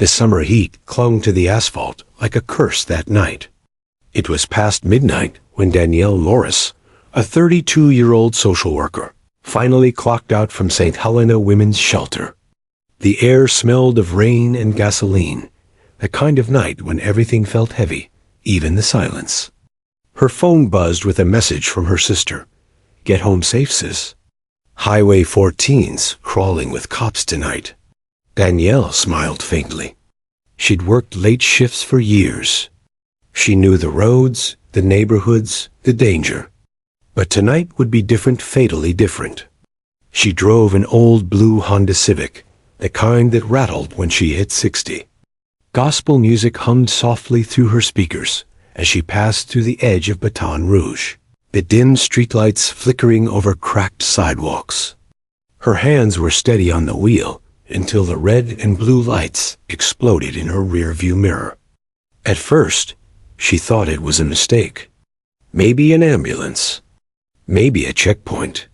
The summer heat clung to the asphalt like a curse that night. It was past midnight when Danielle Morris, a 32-year-old social worker, finally clocked out from St. Helena Women's Shelter. The air smelled of rain and gasoline, the kind of night when everything felt heavy, even the silence. Her phone buzzed with a message from her sister. "Get home safe, sis. Highway 14's crawling with cops tonight." Danielle smiled faintly. She'd worked late shifts for years. She knew the roads, the neighborhoods, the danger. But tonight would be different, fatally different. She drove an old blue Honda Civic, the kind that rattled when she hit 60. Gospel music hummed softly through her speakers as she passed through the edge of Baton Rouge, the dim streetlights flickering over cracked sidewalks. Her hands were steady on the wheel until the red and blue lights exploded in her rearview mirror. At first, she thought it was a mistake. Maybe an ambulance. Maybe a checkpoint.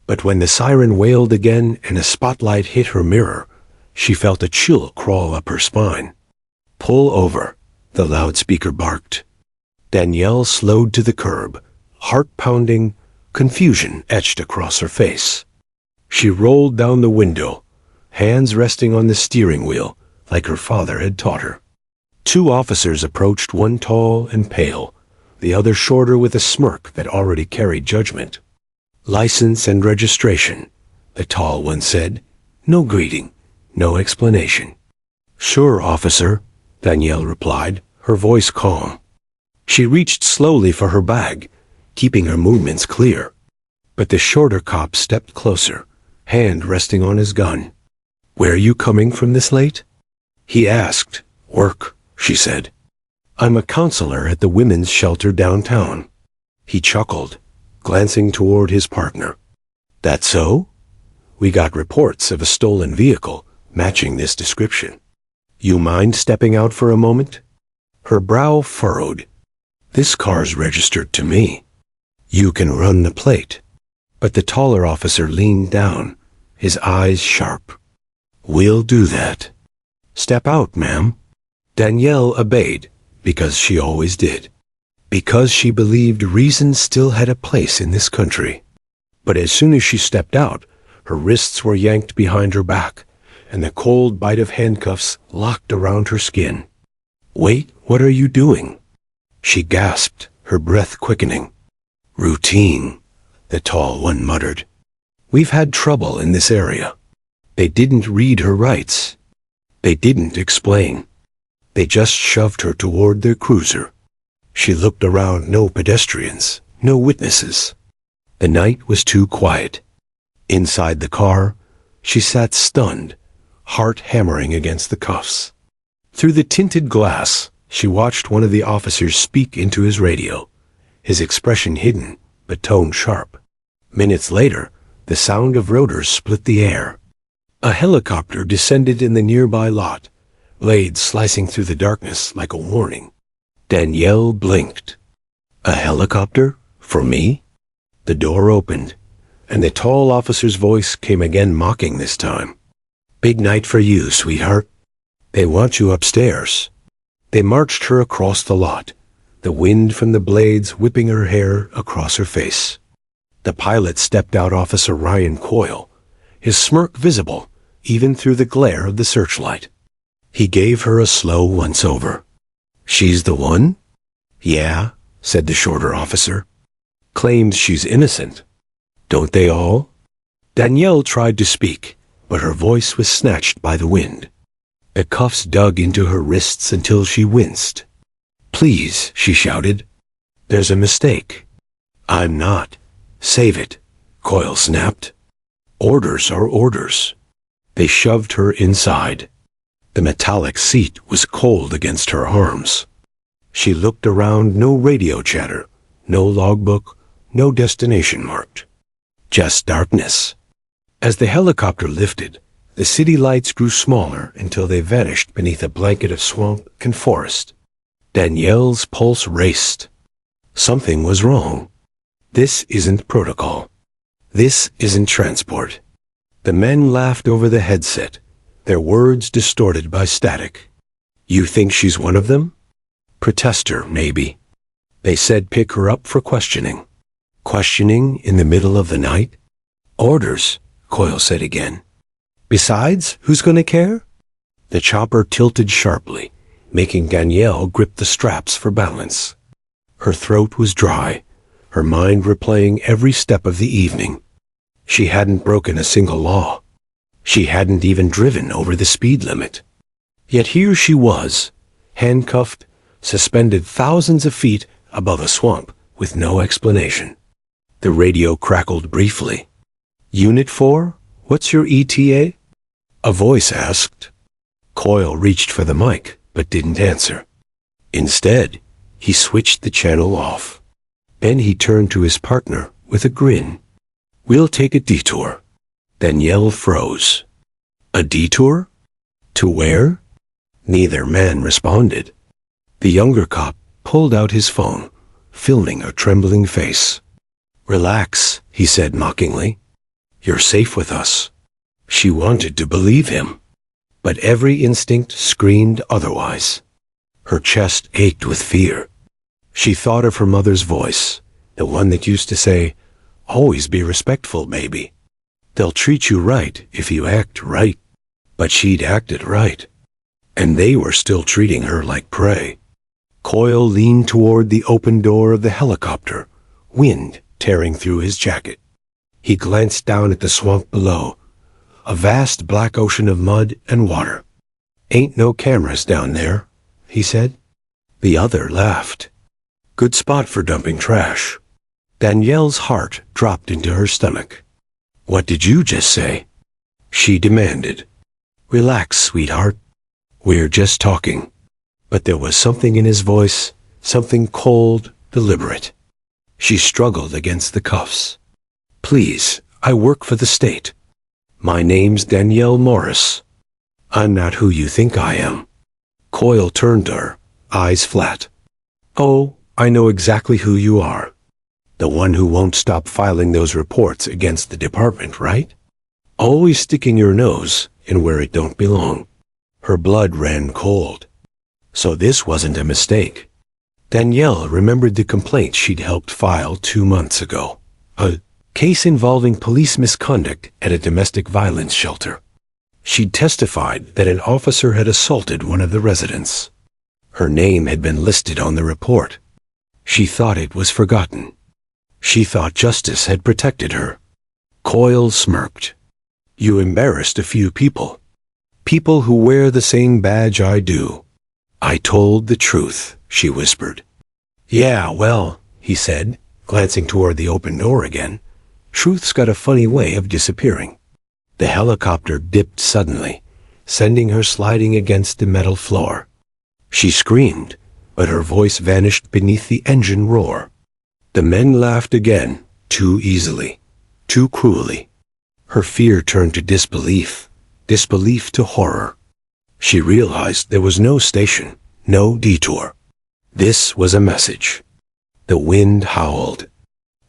But when the siren wailed again and a spotlight hit her mirror, she felt a chill crawl up her spine. "Pull over," the loudspeaker barked. Danielle slowed to the curb, heart pounding, confusion etched across her face. She rolled down the window, hands resting on the steering wheel like her father had taught her. Two officers approached, one tall and pale, the other shorter with a smirk that already carried judgment. "License and registration," the tall one said. "No greeting, no explanation." "Sure, officer," Danielle replied, her voice calm. She reached slowly for her bag, keeping her movements clear. But the shorter cop stepped closer, hand resting on his gun. "Where are you coming from this late?" he asked. "Work," she said. "I'm a counselor at the women's shelter downtown." He chuckled, glancing toward his partner. "That so? We got reports of a stolen vehicle matching this description. You mind stepping out for a moment?" Her brow furrowed. "This car's registered to me. You can run the plate." But the taller officer leaned down, his eyes sharp. "We'll do that. Step out, ma'am." Danielle obeyed, because she always did. Because she believed reason still had a place in this country. But as soon as she stepped out, her wrists were yanked behind her back, and the cold bite of handcuffs locked around her skin. "Wait, what are you doing?" She gasped, her breath quickening. "Routine," the tall one muttered. "We've had trouble in this area." They didn't read her rights. They didn't explain. They just shoved her toward their cruiser. She looked around, no pedestrians, no witnesses. The night was too quiet. Inside the car, she sat stunned, heart hammering against the cuffs. Through the tinted glass, she watched one of the officers speak into his radio, his expression hidden, but tone sharp. Minutes later, the sound of rotors split the air. A helicopter descended in the nearby lot, blades slicing through the darkness like a warning. Danielle blinked. "A helicopter? For me?" The door opened, and the tall officer's voice came again, mocking this time. "Big night for you, sweetheart. They want you upstairs." They marched her across the lot, the wind from the blades whipping her hair across her face. The pilot stepped out, Officer Ryan Coyle, his smirk visible even through the glare of the searchlight. He gave her a slow once-over. "She's the one?" "Yeah," said the shorter officer. "Claims she's innocent." "Don't they all?" Danielle tried to speak, but her voice was snatched by the wind. The cuffs dug into her wrists until she winced. "Please," she shouted. "There's a mistake." "I'm not. Save it," Coyle snapped. "Orders are orders." They shoved her inside. The metallic seat was cold against her arms. She looked around, no radio chatter, no logbook, no destination marked. Just darkness. As the helicopter lifted, the city lights grew smaller until they vanished beneath a blanket of swamp and forest. Danielle's pulse raced. Something was wrong. This isn't protocol. This isn't transport. The men laughed over the headset, their words distorted by static. You think she's one of them? Protester, maybe. They said pick her up for questioning. Questioning in the middle of the night? Orders, Coyle said again. Besides, who's gonna care? The chopper tilted sharply, making Danielle grip the straps for balance. Her throat was dry, her mind replaying every step of the evening. She hadn't broken a single law. She hadn't even driven over the speed limit. Yet here she was, handcuffed, suspended thousands of feet above a swamp with no explanation. The radio crackled briefly. Unit 4, what's your ETA? A voice asked. Coyle reached for the mic, but didn't answer. Instead, he switched the channel off. Then he turned to his partner with a grin. We'll take a detour. Danielle froze. A detour? To where? Neither man responded. The younger cop pulled out his phone, filming a trembling face. Relax, he said mockingly. You're safe with us. She wanted to believe him, but every instinct screamed otherwise. Her chest ached with fear. She thought of her mother's voice, the one that used to say, always be respectful, baby. They'll treat you right if you act right. But she'd acted right, and they were still treating her like prey. Coyle leaned toward the open door of the helicopter, wind tearing through his jacket. He glanced down at the swamp below, a vast black ocean of mud and water. Ain't no cameras down there, he said. The other laughed. Good spot for dumping trash. Danielle's heart dropped into her stomach. What did you just say? She demanded. Relax, sweetheart. We're just talking. But there was something in his voice, something cold, deliberate. She struggled against the cuffs. Please, I work for the state. My name's Danielle Morris. I'm not who you think I am. Coyle turned to her, eyes flat. Oh, I know exactly who you are. The one who won't stop filing those reports against the department, right? Always sticking your nose in where it don't belong. Her blood ran cold. So this wasn't a mistake. Danielle remembered the complaint she'd helped file 2 months ago. A case involving police misconduct at a domestic violence shelter. She'd testified that an officer had assaulted one of the residents. Her name had been listed on the report. She thought it was forgotten. She thought justice had protected her. Coyle smirked. You embarrassed a few people. People who wear the same badge I do. I told the truth, she whispered. Yeah, well, he said, glancing toward the open door again. Truth's got a funny way of disappearing. The helicopter dipped suddenly, sending her sliding against the metal floor. She screamed, but her voice vanished beneath the engine roar. The men laughed again, too easily, too cruelly. Her fear turned to disbelief, disbelief to horror. She realized there was no station, no detour. This was a message. The wind howled.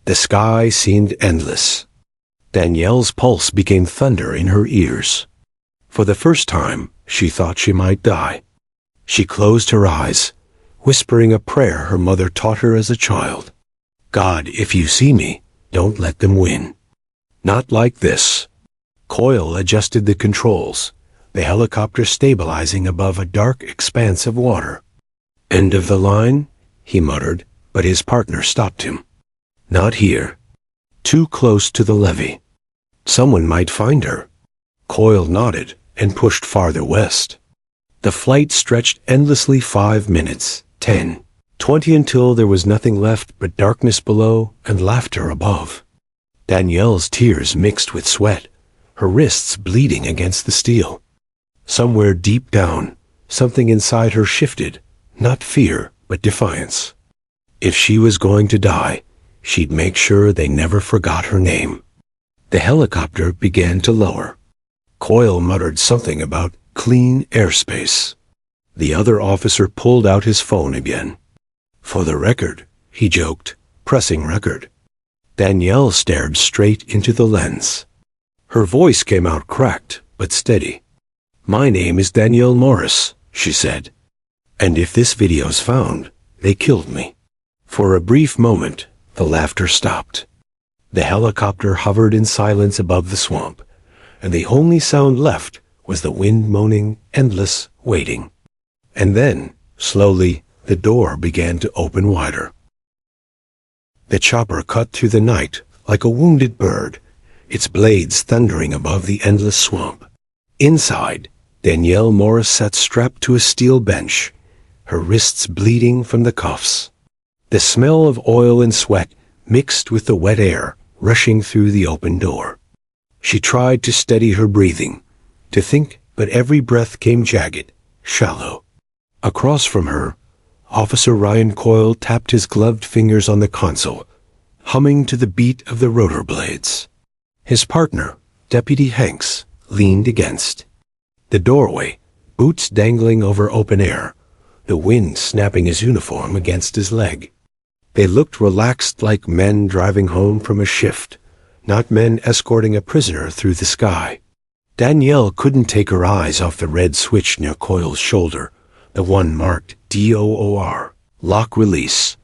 The sky seemed endless. Danielle's pulse became thunder in her ears. For the first time, she thought she might die. She closed her eyes, whispering a prayer her mother taught her as a child. God, if you see me, don't let them win. Not like this. Coyle adjusted the controls, the helicopter stabilizing above a dark expanse of water. End of the line, he muttered, but his partner stopped him. Not here. Too close to the levee. Someone might find her. Coyle nodded and pushed farther west. The flight stretched endlessly 5 minutes, 10, 20 until there was nothing left but darkness below and laughter above. Danielle's tears mixed with sweat, her wrists bleeding against the steel. Somewhere deep down, something inside her shifted, not fear, but defiance. If she was going to die, she'd make sure they never forgot her name. The helicopter began to lower. Coyle muttered something about clean airspace. The other officer pulled out his phone again. For the record, he joked, pressing record. Danielle stared straight into the lens. Her voice came out cracked, but steady. "My name is Danielle Morris," she said. "And if this video's found, they killed me." For a brief moment, the laughter stopped. The helicopter hovered in silence above the swamp, and the only sound left was the wind moaning, endless, waiting. And then, slowly, the door began to open wider. The chopper cut through the night like a wounded bird, its blades thundering above the endless swamp. Inside, Danielle Morris sat strapped to a steel bench, her wrists bleeding from the cuffs. The smell of oil and sweat mixed with the wet air rushing through the open door. She tried to steady her breathing, to think, but every breath came jagged, shallow. Across from her, Officer Ryan Coyle tapped his gloved fingers on the console, humming to the beat of the rotor blades. His partner, Deputy Hanks, leaned against the doorway, boots dangling over open air, the wind snapping his uniform against his leg. They looked relaxed, like men driving home from a shift, not men escorting a prisoner through the sky. Danielle couldn't take her eyes off the red switch near Coyle's shoulder, the one marked DOOR, lock release.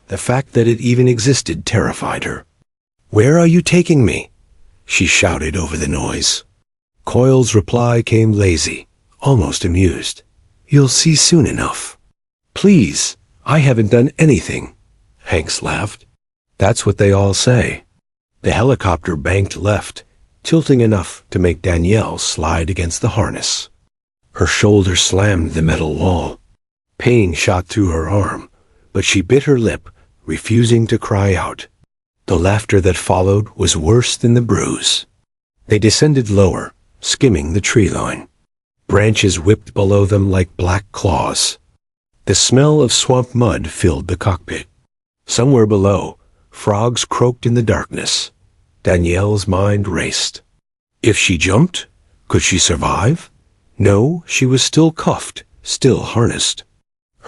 The fact that it even existed terrified her. "Where are you taking me?" she shouted over the noise. Coyle's reply came lazy, almost amused. "You'll see soon enough." "Please, I haven't done anything," Hanks laughed. "That's what they all say." The helicopter banked left, tilting enough to make Danielle slide against the harness. Her shoulder slammed the metal wall. Pain shot through her arm, but she bit her lip, refusing to cry out. The laughter that followed was worse than the bruise. They descended lower, skimming the tree line. Branches whipped below them like black claws. The smell of swamp mud filled the cockpit. Somewhere below, frogs croaked in the darkness. Danielle's mind raced. If she jumped, could she survive? No, she was still cuffed, still harnessed.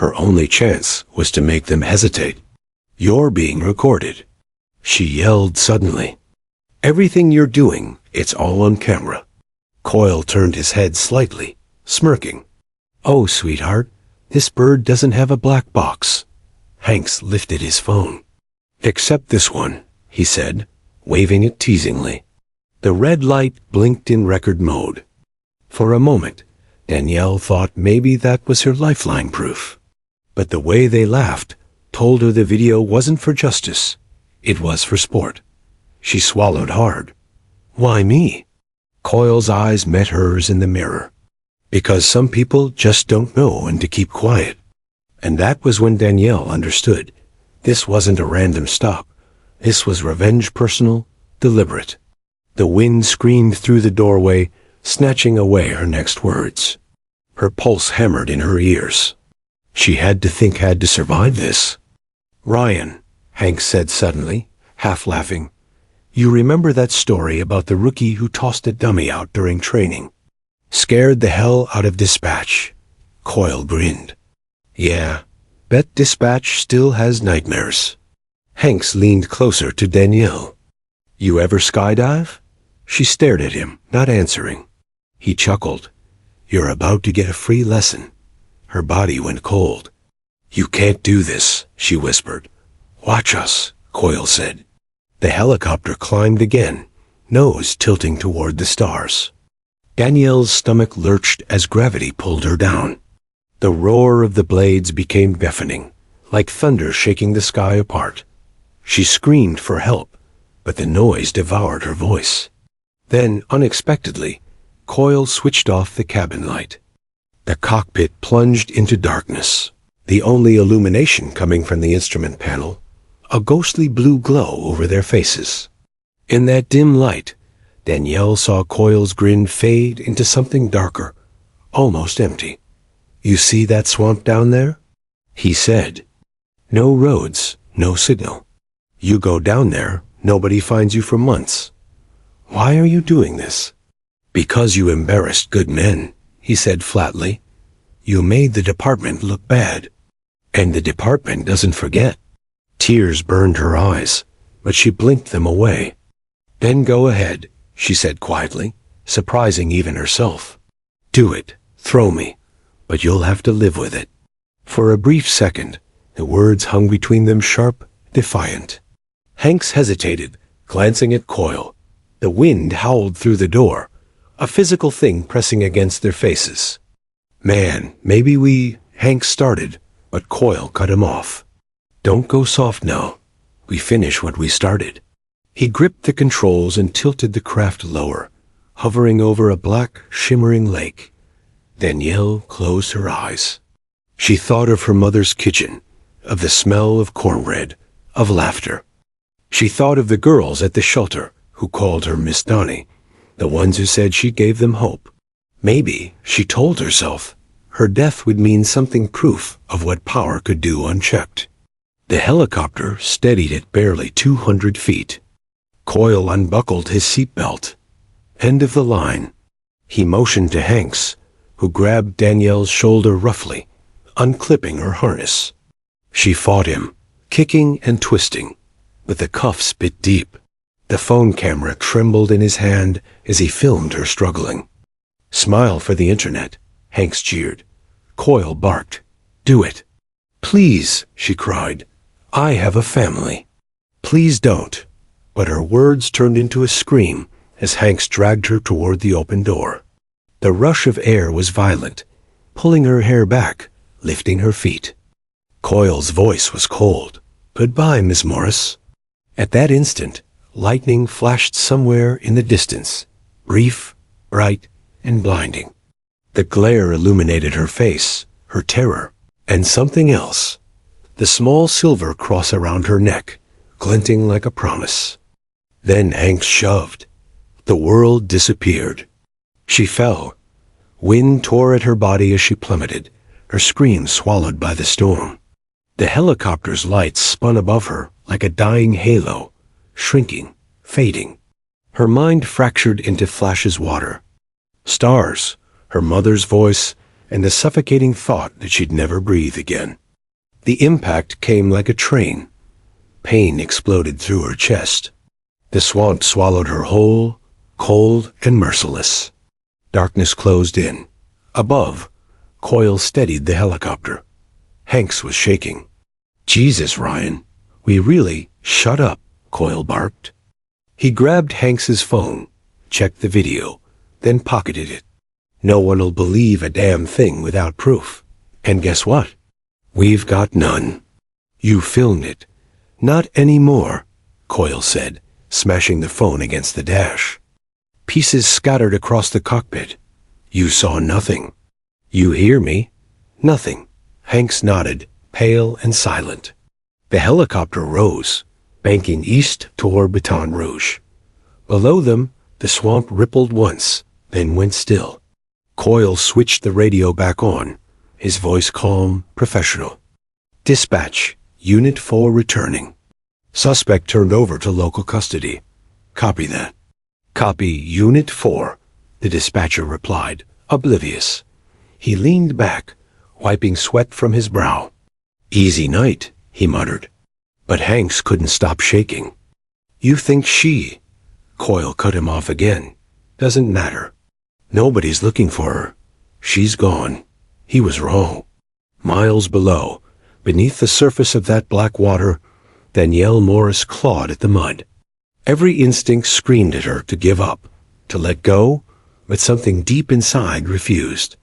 Her only chance was to make them hesitate. "You're being recorded," she yelled suddenly. "Everything you're doing, it's all on camera." Coyle turned his head slightly, smirking. "Oh, sweetheart, this bird doesn't have a black box." Hanks lifted his phone. "Except this one," he said, waving it teasingly. The red light blinked in record mode. For a moment, Danielle thought maybe that was her lifeline proof. But the way they laughed told her the video wasn't for justice. It was for sport. She swallowed hard. "Why me?" Coyle's eyes met hers in the mirror. "Because some people just don't know when to keep quiet." And that was when Danielle understood. This wasn't a random stop. This was revenge, personal, deliberate. The wind screamed through the doorway, snatching away her next words. Her pulse hammered in her ears. She had to survive this. "Ryan," Hank said suddenly, half laughing, "you remember that story about the rookie who tossed a dummy out during training? Scared the hell out of Dispatch." Coyle grinned. "Yeah, bet Dispatch still has nightmares." Hanks leaned closer to Danielle. "You ever skydive?" She stared at him, not answering. He chuckled. "You're about to get a free lesson." Her body went cold. "You can't do this," she whispered. "Watch us," Coyle said. The helicopter climbed again, nose tilting toward the stars. Danielle's stomach lurched as gravity pulled her down. The roar of the blades became deafening, like thunder shaking the sky apart. She screamed for help, but the noise devoured her voice. Then, unexpectedly, Coyle switched off the cabin light. The cockpit plunged into darkness, the only illumination coming from the instrument panel, a ghostly blue glow over their faces. In that dim light, Danielle saw Coyle's grin fade into something darker, almost empty. "You see that swamp down there?" he said. "No roads, no signal. You go down there, nobody finds you for months. Why are you doing this?" "Because you embarrassed good men," he said flatly. "You made the department look bad. And the department doesn't forget." Tears burned her eyes, but she blinked them away. "Then go ahead," she said quietly, surprising even herself. Do it. Throw me. But you'll have to live with it. For a brief second, the words hung between them sharp, defiant. Hanks hesitated, glancing at Coyle. The wind howled through the door, a physical thing pressing against their faces. Man, maybe Hanks started, but Coyle cut him off. Don't go soft now. We finish what we started. He gripped the controls and tilted the craft lower, hovering over a black, shimmering lake. Danielle closed her eyes. She thought of her mother's kitchen, of the smell of cornbread, of laughter. She thought of the girls at the shelter who called her Miss Donnie, the ones who said she gave them hope. Maybe, she told herself, her death would mean something proof of what power could do unchecked. The helicopter steadied at barely 200 feet. Coyle unbuckled his seatbelt. End of the line. He motioned to Hanks, who grabbed Danielle's shoulder roughly, unclipping her harness. She fought him, kicking and twisting, with the cuffs bit deep. The phone camera trembled in his hand as he filmed her struggling. Smile for the internet, Hanks jeered. Coyle barked. Do it. Please, she cried. I have a family. Please don't. But her words turned into a scream as Hanks dragged her toward the open door. The rush of air was violent, pulling her hair back, lifting her feet. Coyle's voice was cold. Goodbye, Miss Morris. At that instant, lightning flashed somewhere in the distance, brief, bright, and blinding. The glare illuminated her face, her terror, and something else. The small silver cross around her neck, glinting like a promise. Then Hanks shoved. The world disappeared. She fell. Wind tore at her body as she plummeted, her scream swallowed by the storm. The helicopter's lights spun above her like a dying halo, shrinking, fading. Her mind fractured into flashes water. Stars, her mother's voice, and the suffocating thought that she'd never breathe again. The impact came like a train. Pain exploded through her chest. The swamp swallowed her whole, cold and merciless. Darkness closed in. Above, Coyle steadied the helicopter. Hanks was shaking. Jesus, Ryan, we really... Shut up, Coyle barked. He grabbed Hanks's phone, checked the video, then pocketed it. No one'll believe a damn thing without proof. And guess what? We've got none. You filmed it. Not anymore, Coyle said, smashing the phone against the dash. Pieces scattered across the cockpit. You saw nothing. You hear me? Nothing. Hanks nodded, pale and silent. The helicopter rose, banking east toward Baton Rouge. Below them, the swamp rippled once, then went still. Coyle switched the radio back on, his voice calm, professional. Dispatch, Unit 4 returning. Suspect turned over to local custody. Copy that. Copy, Unit 4, the dispatcher replied, oblivious. He leaned back, wiping sweat from his brow. Easy night, he muttered. But Hanks couldn't stop shaking. You think she... Coyle cut him off again. Doesn't matter. Nobody's looking for her. She's gone. He was wrong. Miles below, beneath the surface of that black water, Danielle Morris clawed at the mud. Every instinct screamed at her to give up, to let go, but something deep inside refused.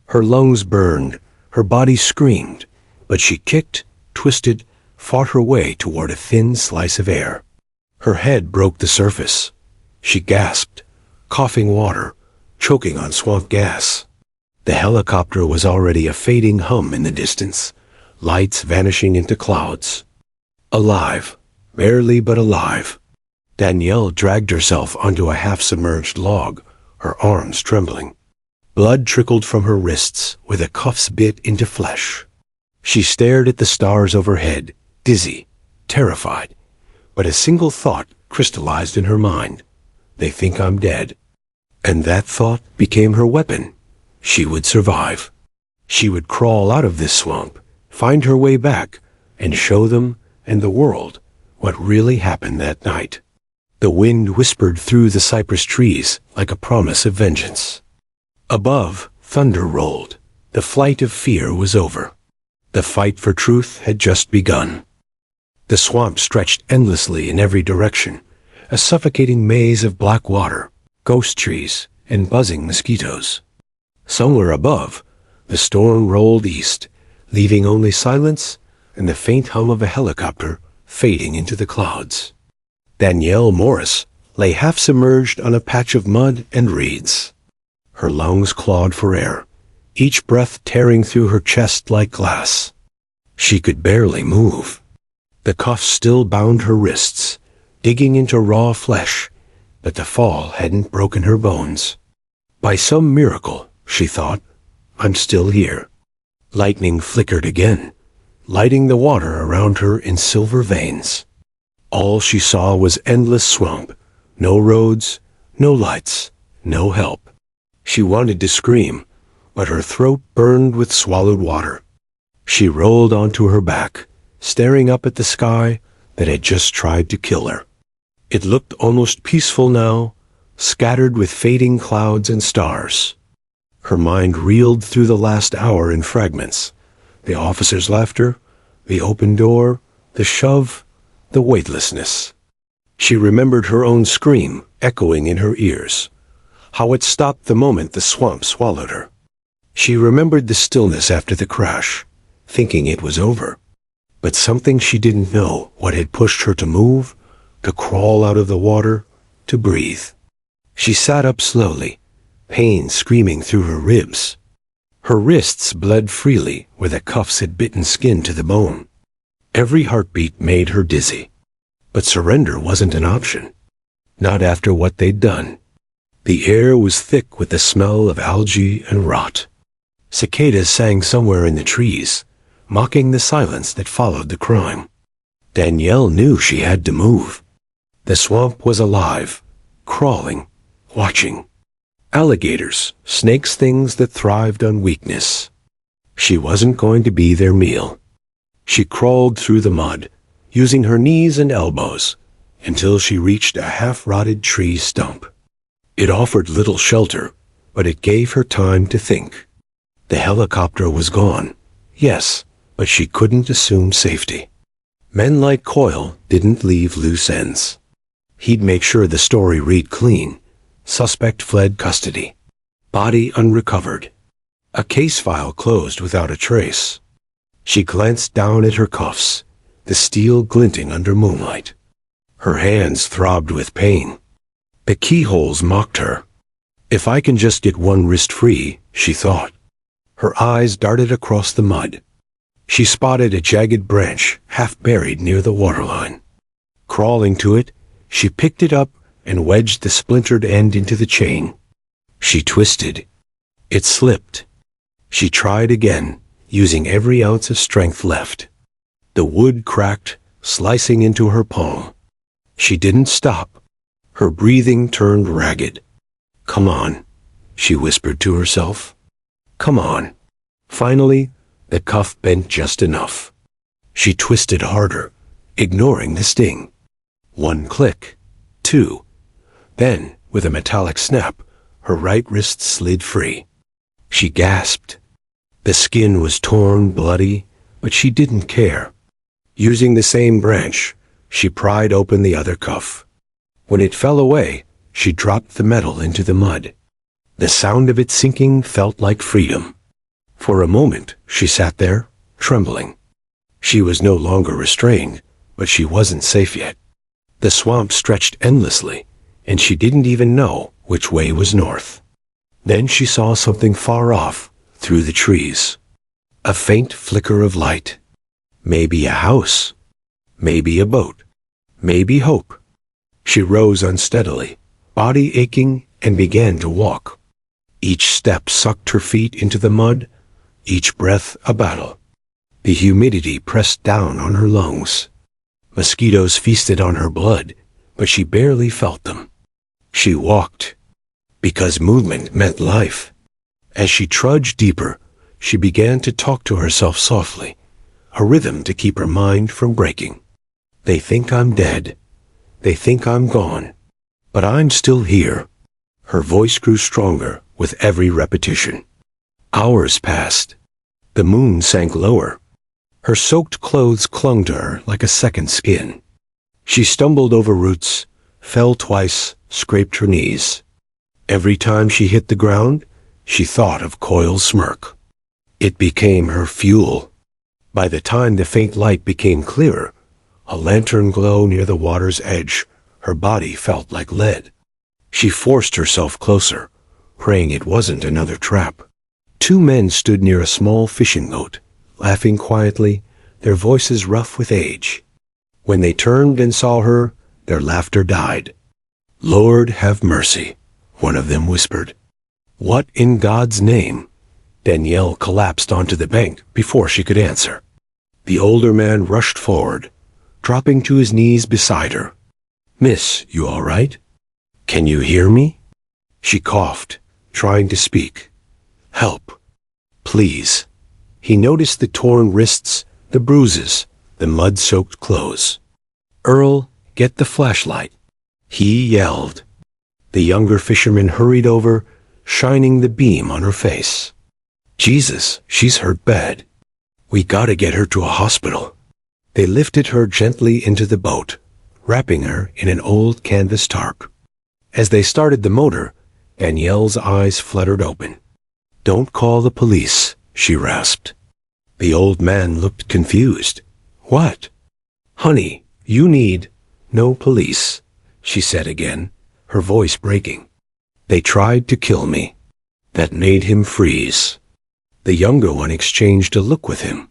Her lungs burned, her body screamed, but she kicked, twisted, fought her way toward a thin slice of air. Her head broke the surface. She gasped, coughing water, choking on swamp gas. The helicopter was already a fading hum in the distance, lights vanishing into clouds. Alive, barely but alive. Danielle dragged herself onto a half-submerged log, her arms trembling. Blood trickled from her wrists where the cuffs bit into flesh. She stared at the stars overhead, dizzy, terrified, but a single thought crystallized in her mind. They think I'm dead. And that thought became her weapon. She would survive. She would crawl out of this swamp, find her way back, and show them and the world what really happened that night. The wind whispered through the cypress trees like a promise of vengeance. Above, Thunder rolled. The flight of fear was over. The fight for truth had just begun. The swamp stretched endlessly in every direction, a suffocating maze of black water, ghost trees, and buzzing mosquitoes. Somewhere above, the storm rolled east, leaving only silence and the faint hum of a helicopter fading into the clouds. Danielle Morris lay half submerged on a patch of mud and reeds. Her lungs clawed for air, each breath tearing through her chest like glass. She could barely move. The cuffs still bound her wrists, digging into raw flesh, but the fall hadn't broken her bones. By some miracle, she thought, I'm still here. Lightning flickered again, lighting the water around her in silver veins. All she saw was endless swamp, no roads, no lights, no help. She wanted to scream, but her throat burned with swallowed water. She rolled onto her back, staring up at the sky that had just tried to kill her. It looked almost peaceful now, scattered with fading clouds and stars. Her mind reeled through the last hour in fragments. The officer's laughter, the open door, the shove, the weightlessness. She remembered her own scream echoing in her ears, how it stopped the moment the swamp swallowed her. She remembered the stillness after the crash, thinking it was over. But something she didn't know what had pushed her to move, to crawl out of the water, to breathe. She sat up slowly, pain screaming through her ribs. Her wrists bled freely where the cuffs had bitten skin to the bone. Every heartbeat made her dizzy. But surrender wasn't an option. Not after what they'd done. The air was thick with the smell of algae and rot. Cicadas sang somewhere in the trees, mocking the silence that followed the crime. Danielle knew she had to move. The swamp was alive, crawling, watching. Alligators, snakes, things that thrived on weakness. She wasn't going to be their meal. She crawled through the mud, using her knees and elbows, until she reached a half-rotted tree stump. It offered little shelter, but it gave her time to think. The helicopter was gone, yes, but she couldn't assume safety. Men like Coyle didn't leave loose ends. He'd make sure the story read clean. Suspect fled custody. Body unrecovered. A case file closed without a trace. She glanced down at her cuffs, the steel glinting under moonlight. Her hands throbbed with pain. The keyholes mocked her. If I can just get one wrist free, she thought. Her eyes darted across the mud. She spotted a jagged branch half buried near the waterline. Crawling to it, she picked it up and wedged the splintered end into the chain. She twisted. It slipped. She tried again, using every ounce of strength left. The wood cracked, slicing into her palm. She didn't stop. Her breathing turned ragged. Come on, she whispered to herself. Come on. Finally, the cuff bent just enough. She twisted harder, ignoring the sting. One click. Two. Then, with a metallic snap, her right wrist slid free. She gasped. The skin was torn, bloody, but she didn't care. Using the same branch, she pried open the other cuff. When it fell away, she dropped the metal into the mud. The sound of it sinking felt like freedom. For a moment, she sat there, trembling. She was no longer restrained, but she wasn't safe yet. The swamp stretched endlessly, and she didn't even know which way was north. Then she saw something far off, through the trees. A faint flicker of light. Maybe a house. Maybe a boat. Maybe hope. She rose unsteadily, body aching, and began to walk. Each step sucked her feet into the mud, each breath a battle. The humidity pressed down on her lungs. Mosquitoes feasted on her blood, but she barely felt them. She walked, because movement meant life. As she trudged deeper, she began to talk to herself softly, a rhythm to keep her mind from breaking. They think I'm dead. They think I'm gone. But I'm still here. Her voice grew stronger with every repetition. Hours passed. The moon sank lower. Her soaked clothes clung to her like a second skin. She stumbled over roots, fell twice, scraped her knees. Every time she hit the ground, she thought of Coyle's smirk. It became her fuel. By the time the faint light became clearer, a lantern glow near the water's edge, her body felt like lead. She forced herself closer, praying it wasn't another trap. Two men stood near a small fishing boat, laughing quietly, their voices rough with age. When they turned and saw her, their laughter died. "Lord, have mercy," one of them whispered. "What in God's name?" Danielle collapsed onto the bank before she could answer. The older man rushed forward, dropping to his knees beside her. "Miss, you all right? Can you hear me?" She coughed, trying to speak. "Help. Please." He noticed the torn wrists, the bruises, the mud-soaked clothes. "Earl, get the flashlight," he yelled. The younger fisherman hurried over, shining the beam on her face. "Jesus, she's hurt bad. We gotta get her to a hospital." They lifted her gently into the boat, wrapping her in an old canvas tarp. As they started the motor, Danielle's eyes fluttered open. "Don't call the police," she rasped. The old man looked confused. "What?" "Honey, you need—" "No police," she said again, her voice breaking. "They tried to kill me." That made him freeze. The younger one exchanged a look with him.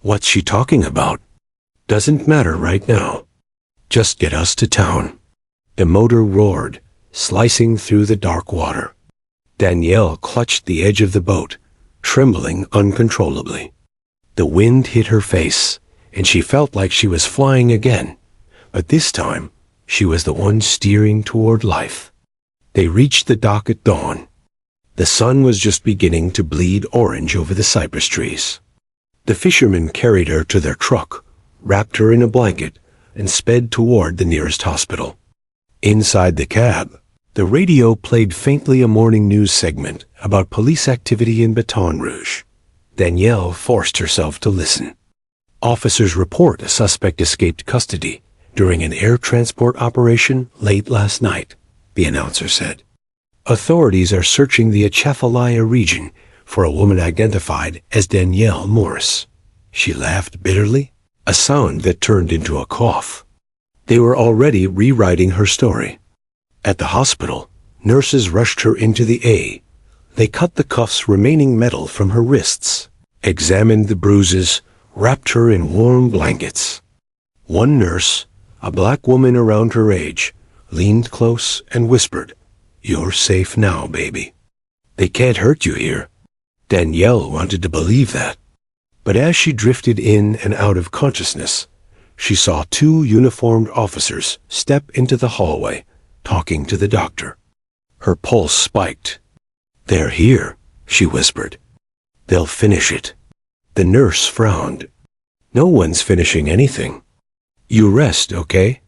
"What's she talking about?" "Doesn't matter right now. Just get us to town." The motor roared, slicing through the dark water. Danielle clutched the edge of the boat, trembling uncontrollably. The wind hit her face, and she felt like she was flying again, but this time she was the one steering toward life. They reached the dock at dawn. The sun was just beginning to bleed orange over the cypress trees. The fishermen carried her to their truck, wrapped her in a blanket, and sped toward the nearest hospital. Inside the cab, the radio played faintly a morning news segment about police activity in Baton Rouge. Danielle forced herself to listen. "Officers report a suspect escaped custody during an air transport operation late last night," the announcer said. "Authorities are searching the Atchafalaya region for a woman identified as Danielle Morris." She laughed bitterly, a sound that turned into a cough. They were already rewriting her story. At the hospital, nurses rushed her into the A. They cut the cuffs remaining metal from her wrists, examined the bruises, wrapped her in warm blankets. One nurse, a black woman around her age, leaned close and whispered, "You're safe now, baby. They can't hurt you here." Danielle wanted to believe that. But as she drifted in and out of consciousness, she saw two uniformed officers step into the hallway, talking to the doctor. Her pulse spiked. "They're here," she whispered. "They'll finish it." The nurse frowned. "No one's finishing anything. You rest, okay?"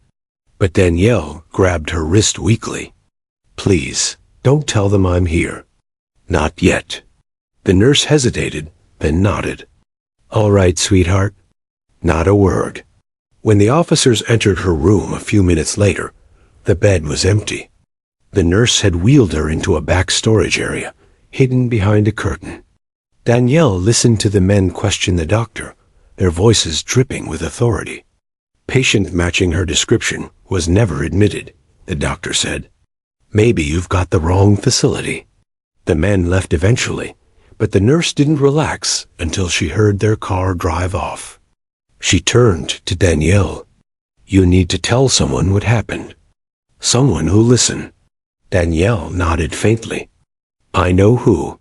But Danielle grabbed her wrist weakly. "Please, don't tell them I'm here." "Not yet." The nurse hesitated, then nodded. "All right, sweetheart." Not a word. When the officers entered her room a few minutes later, the bed was empty. The nurse had wheeled her into a back storage area, hidden behind a curtain. Danielle listened to the men question the doctor, their voices dripping with authority. "Patient matching her description was never admitted," the doctor said. "Maybe you've got the wrong facility." The men left eventually, but the nurse didn't relax until she heard their car drive off. She turned to Danielle. "You need to tell someone what happened. Someone who'll listen." Danielle nodded faintly. "I know who."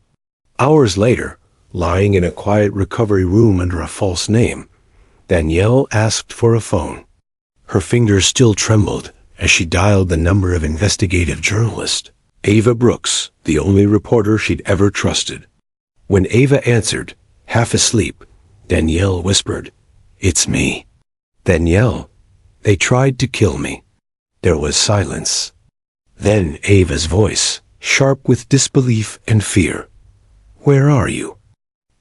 Hours later, lying in a quiet recovery room under a false name, Danielle asked for a phone. Her fingers still trembled as she dialed the number of investigative journalist, Ava Brooks, the only reporter she'd ever trusted. When Ava answered, half asleep, Danielle whispered, "It's me." "Danielle, they tried to kill me." There was silence. Then Ava's voice, sharp with disbelief and fear. Where are you?"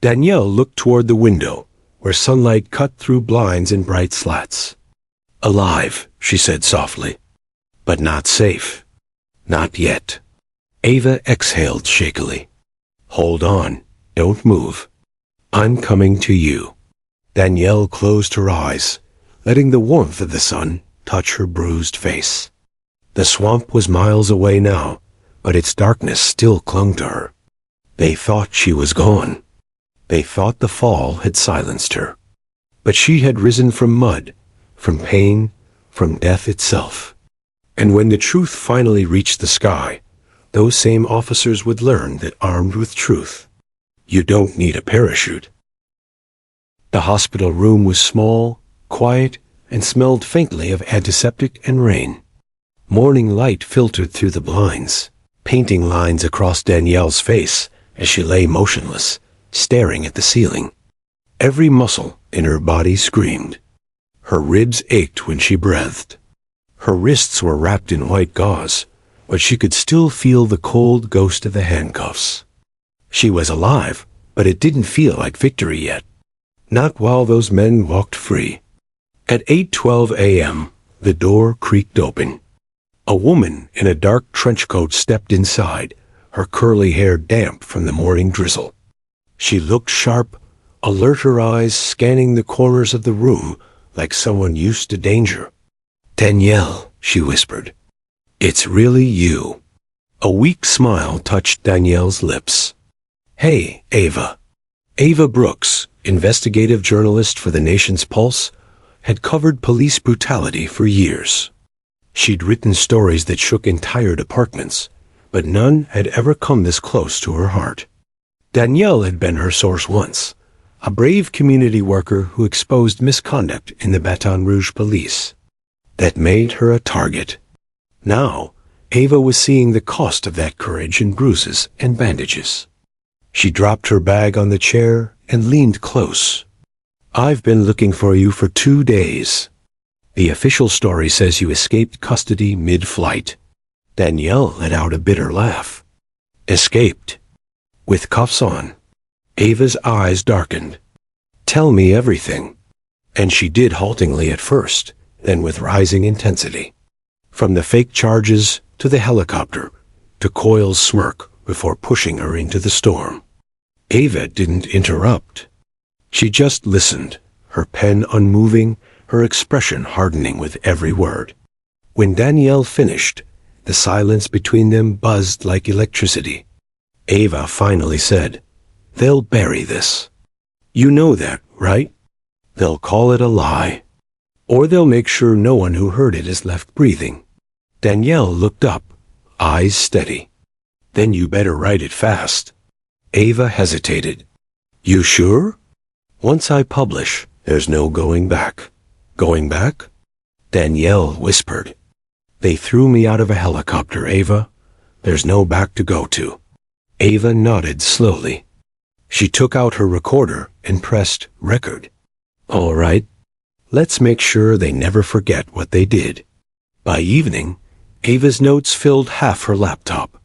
Danielle looked toward the window, where sunlight cut through blinds in bright slats. "Alive," she said softly. "But not safe. Not yet." Ava exhaled shakily. "Hold on. Don't move. I'm coming to you." Danielle closed her eyes, letting the warmth of the sun touch her bruised face. The swamp was miles away now, but its darkness still clung to her. They thought she was gone. They thought the fall had silenced her. But she had risen from mud, from pain, from death itself. And when the truth finally reached the sky, those same officers would learn that armed with truth, you don't need a parachute. The hospital room was small, quiet, and smelled faintly of antiseptic and rain. Morning light filtered through the blinds, painting lines across Danielle's face as she lay motionless, staring at the ceiling. Every muscle in her body screamed. Her ribs ached when she breathed. Her wrists were wrapped in white gauze, but she could still feel the cold ghost of the handcuffs. She was alive, but it didn't feel like victory yet. Not while those men walked free. At 8:12 a.m., the door creaked open. A woman in a dark trench coat stepped inside, her curly hair damp from the morning drizzle. She looked sharp, alert, her eyes scanning the corners of the room like someone used to danger. "Danielle," she whispered. "It's really you." A weak smile touched Danielle's lips. "Hey, Ava." Ava Brooks, investigative journalist for the Nation's Pulse, had covered police brutality for years. She'd written stories that shook entire departments, but none had ever come this close to her heart. Danielle had been her source once, a brave community worker who exposed misconduct in the Baton Rouge police. That made her a target. Now, Ava was seeing the cost of that courage in bruises and bandages. She dropped her bag on the chair and leaned close. "I've been looking for you for 2 days. The official story says you escaped custody mid-flight." Danielle let out a bitter laugh. "Escaped? With cuffs on?" Ava's eyes darkened. "Tell me everything." And she did haltingly at first, then with rising intensity. From the fake charges to the helicopter, to Coyle's smirk before pushing her into the storm. Ava didn't interrupt. She just listened, her pen unmoving, her expression hardening with every word. When Danielle finished, the silence between them buzzed like electricity. Ava finally said, "They'll bury this. You know that, right? They'll call it a lie. Or they'll make sure no one who heard it is left breathing." Danielle looked up, eyes steady. "Then you better write it fast." Ava hesitated. "You sure? Once I publish, there's no going back." "Going back?" Danielle whispered. "They threw me out of a helicopter, Ava. There's no back to go to." Ava nodded slowly. She took out her recorder and pressed record. "All right. Let's make sure they never forget what they did." By evening, Ava's notes filled half her laptop.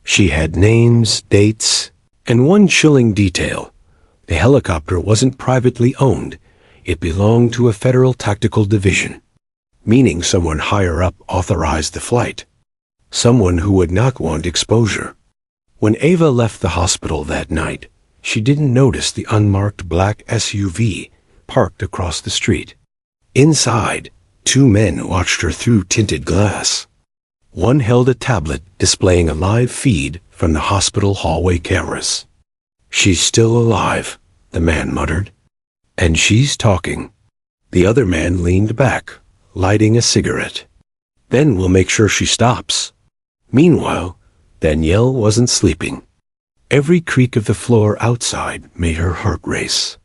She had names, dates, and one chilling detail. The helicopter wasn't privately owned. It belonged to a federal tactical division, meaning someone higher up authorized the flight. Someone who would not want exposure. When Ava left the hospital that night, she didn't notice the unmarked black SUV parked across the street. Inside, 2 men watched her through tinted glass. One held a tablet displaying a live feed from the hospital hallway cameras. "She's still alive," the man muttered. "And she's talking." The other man leaned back, lighting a cigarette. "Then we'll make sure she stops." Meanwhile, Danielle wasn't sleeping. Every creak of the floor outside made her heart race.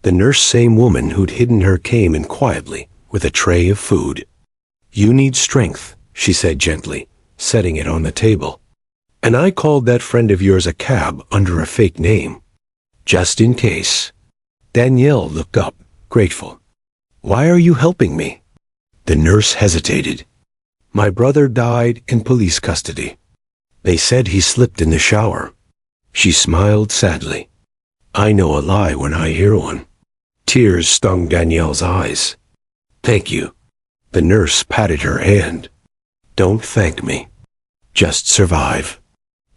The nurse, same woman who'd hidden her, came in quietly with a tray of food. "You need strength," she said gently, setting it on the table. "And I called that friend of yours a cab under a fake name. Just in case." Danielle looked up, grateful. "Why are you helping me?" The nurse hesitated. "My brother died in police custody. They said he slipped in the shower. She smiled sadly. I know a lie when I hear one. Tears stung Danielle's eyes. Thank you. The nurse patted her hand. Don't thank me. Just survive.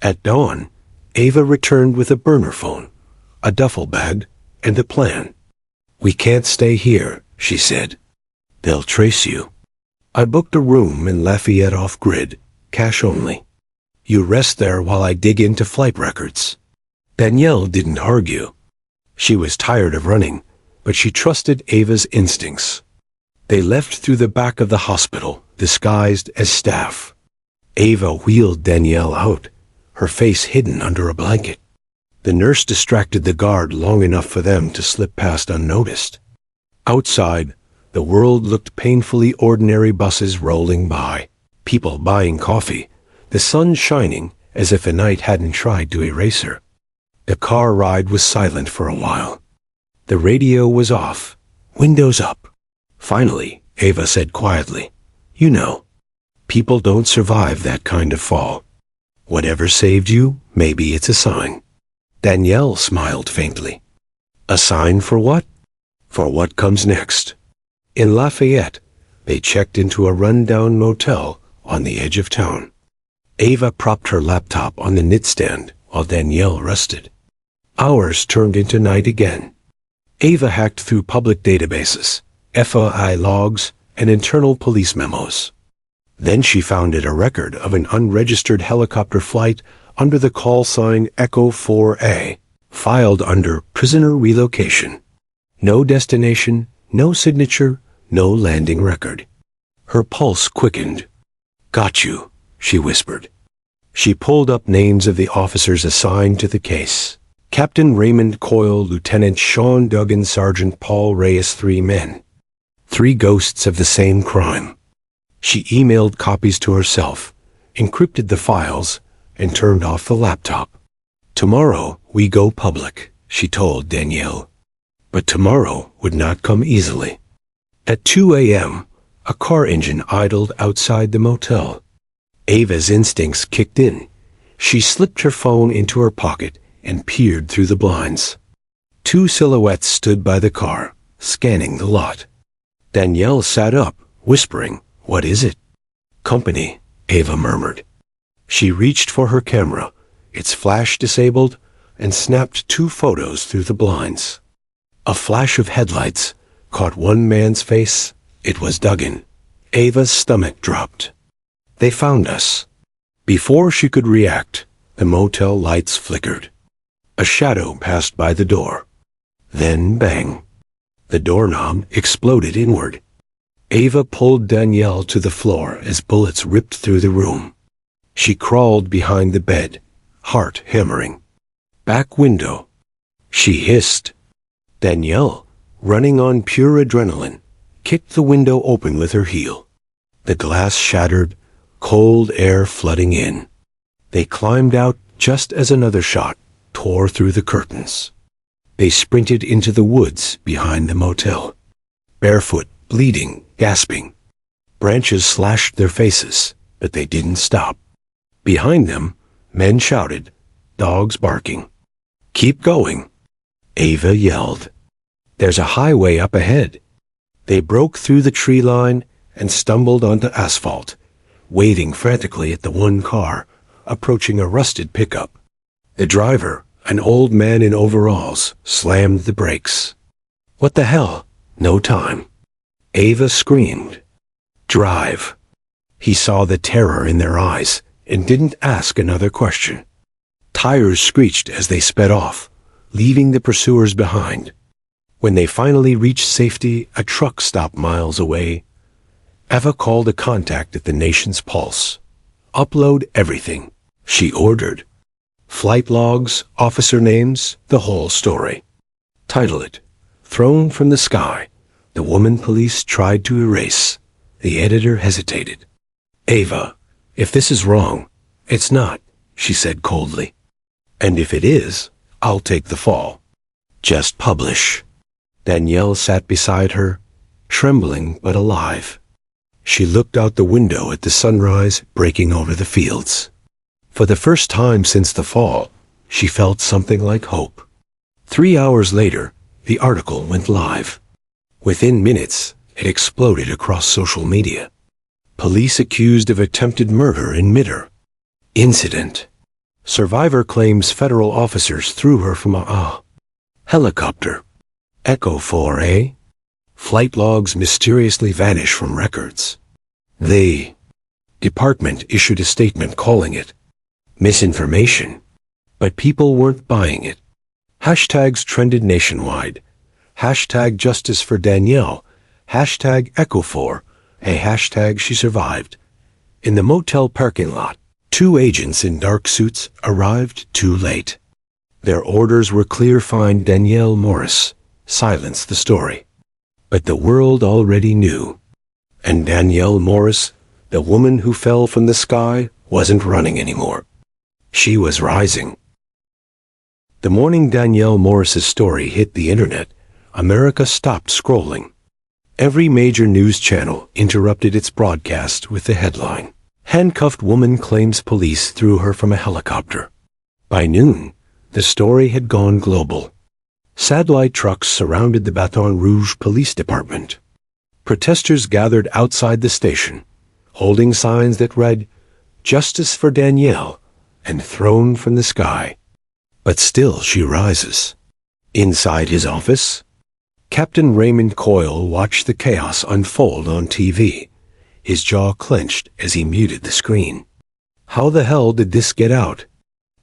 At dawn, Ava returned with a burner phone, a duffel bag, and a plan. We can't stay here, she said. They'll trace you. I booked a room in Lafayette off-grid, cash only. You rest there while I dig into flight records. Danielle didn't argue. She was tired of running, but she trusted Ava's instincts. They left through the back of the hospital, disguised as staff. Ava wheeled Danielle out, her face hidden under a blanket. The nurse distracted the guard long enough for them to slip past unnoticed. Outside, the world looked painfully ordinary, buses rolling by, people buying coffee, the sun shining as if the night hadn't tried to erase her. The car ride was silent for a while. The radio was off, windows up. Finally, Ava said quietly, You know, people don't survive that kind of fall. Whatever saved you, maybe it's a sign. Danielle smiled faintly. A sign for what? For what comes next. In Lafayette, they checked into a run-down motel on the edge of town. Ava propped her laptop on the knitstand while Danielle rested. Hours turned into night again. Ava hacked through public databases, FOI logs, and internal police memos. Then she found a record of an unregistered helicopter flight under the call sign Echo 4A, filed under prisoner relocation. No destination, no signature, no landing record. Her pulse quickened. Got you, she whispered. She pulled up names of the officers assigned to the case. Captain Raymond Coyle, Lieutenant Sean Duggan, Sergeant Paul Reyes, 3 men. 3 ghosts of the same crime. She emailed copies to herself, encrypted the files, and turned off the laptop. Tomorrow we go public, she told Danielle. But tomorrow would not come easily. At 2 a.m., a car engine idled outside the motel. Ava's instincts kicked in. She slipped her phone into her pocket and peered through the blinds. 2 silhouettes stood by the car, scanning the lot. Danielle sat up, whispering, What is it? Company, Ava murmured. She reached for her camera, its flash disabled, and snapped 2 photos through the blinds. A flash of headlights caught one man's face. It was Duggan. Ava's stomach dropped. They found us. Before she could react, the motel lights flickered. A shadow passed by the door. Then bang. The doorknob exploded inward. Ava pulled Danielle to the floor as bullets ripped through the room. She crawled behind the bed, heart hammering. Back window. She hissed. Danielle, running on pure adrenaline, kicked the window open with her heel. The glass shattered, cold air flooding in. They climbed out just as another shot tore through the curtains. They sprinted into the woods behind the motel. Barefoot, bleeding, gasping. Branches slashed their faces, but they didn't stop. Behind them, men shouted, dogs barking. Keep going, Ava yelled. There's a highway up ahead. They broke through the tree line and stumbled onto asphalt, waving frantically at the one car, approaching a rusted pickup. The driver, an old man in overalls, slammed the brakes. What the hell? No time. Ava screamed. Drive. He saw the terror in their eyes and didn't ask another question. Tires screeched as they sped off, leaving the pursuers behind. When they finally reached safety, a truck stopped miles away. Ava called a contact at the Nation's Pulse. Upload everything, she ordered. Flight logs, officer names, the whole story. Title it, Thrown from the Sky. The woman police tried to erase. The editor hesitated. Ava, if this is wrong, it's not, she said coldly. And if it is, I'll take the fall. Just publish. Danielle sat beside her, trembling but alive. She looked out the window at the sunrise breaking over the fields. For the first time since the fall, she felt something like hope. 3 hours later, the article went live. Within minutes, it exploded across social media. Police accused of attempted murder in Midder. Incident. Survivor claims federal officers threw her from a helicopter. Echo 4A. Flight logs mysteriously vanish from records. The department issued a statement calling it misinformation, but people weren't buying it. Hashtags trended nationwide. Hashtag justice for Danielle. Hashtag Echo4. A hashtag she survived. In the motel parking lot, 2 agents in dark suits arrived too late. Their orders were clear: find Danielle Morris, silence the story. But the world already knew. And Danielle Morris, the woman who fell from the sky, wasn't running anymore. She was rising. The morning Danielle Morris's story hit the internet, America stopped scrolling. Every major news channel interrupted its broadcast with the headline, "Handcuffed woman claims police threw her from a helicopter." By noon, the story had gone global. Satellite trucks surrounded the Baton Rouge Police Department. Protesters gathered outside the station, holding signs that read, "Justice for Danielle," and "Thrown from the sky." But still she rises. Inside his office, Captain Raymond Coyle watched the chaos unfold on TV. His jaw clenched as he muted the screen. How the hell did this get out?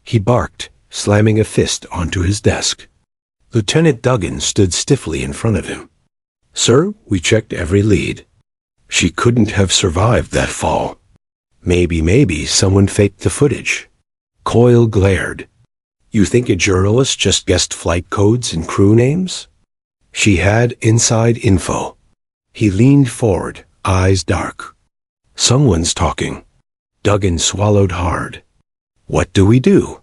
He barked, slamming a fist onto his desk. Lieutenant Duggan stood stiffly in front of him. "Sir, we checked every lead. She couldn't have survived that fall. Maybe someone faked the footage." Coyle glared. "You think a journalist just guessed flight codes and crew names?" She had inside info. He leaned forward, eyes dark. "Someone's talking." Duggan swallowed hard. "What do we do?"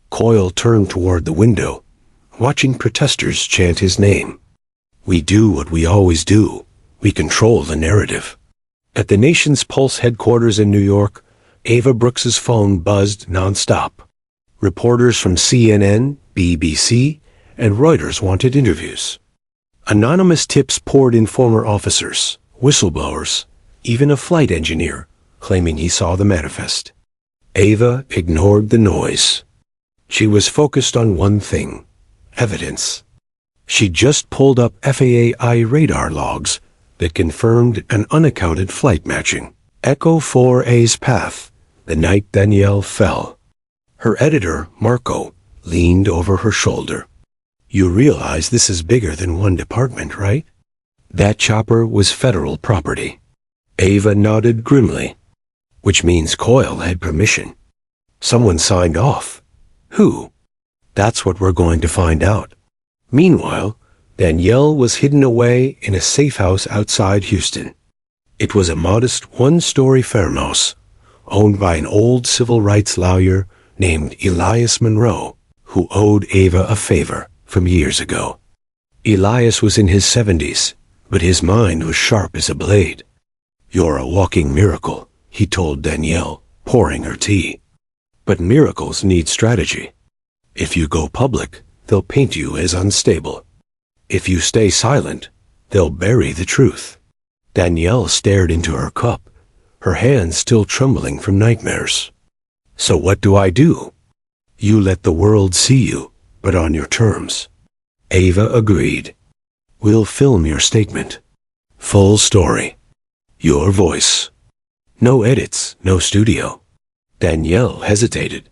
Coyle turned toward the window, watching protesters chant his name. "We do what we always do. We control the narrative." At the Nation's Pulse headquarters in New York, Ava Brooks's phone buzzed nonstop. Reporters from CNN, BBC, and Reuters wanted interviews. Anonymous tips poured in: former officers, whistleblowers, even a flight engineer, claiming he saw the manifest. Ava ignored the noise. She was focused on one thing: evidence. She just pulled up FAA radar logs that confirmed an unaccounted flight matching. Echo 4A's path, the night Danielle fell. Her editor, Marco, leaned over her shoulder. "You realize this is bigger than one department, right?" That chopper was federal property. Ava nodded grimly. "Which means Coyle had permission. Someone signed off. Who?" "That's what we're going to find out." Meanwhile, Danielle was hidden away in a safe house outside Houston. It was a modest one-story farmhouse, owned by an old civil rights lawyer named Elias Monroe, who owed Ava a favor from years ago. Elias was in his 70s, but his mind was sharp as a blade. "You're a walking miracle," he told Danielle, pouring her tea. "But miracles need strategy. If you go public, they'll paint you as unstable. If you stay silent, they'll bury the truth." Danielle stared into her cup, her hands still trembling from nightmares. "So what do I do?" "You let the world see you, but on your terms." Ava agreed. "We'll film your statement. Full story. Your voice. No edits, no studio." Danielle hesitated.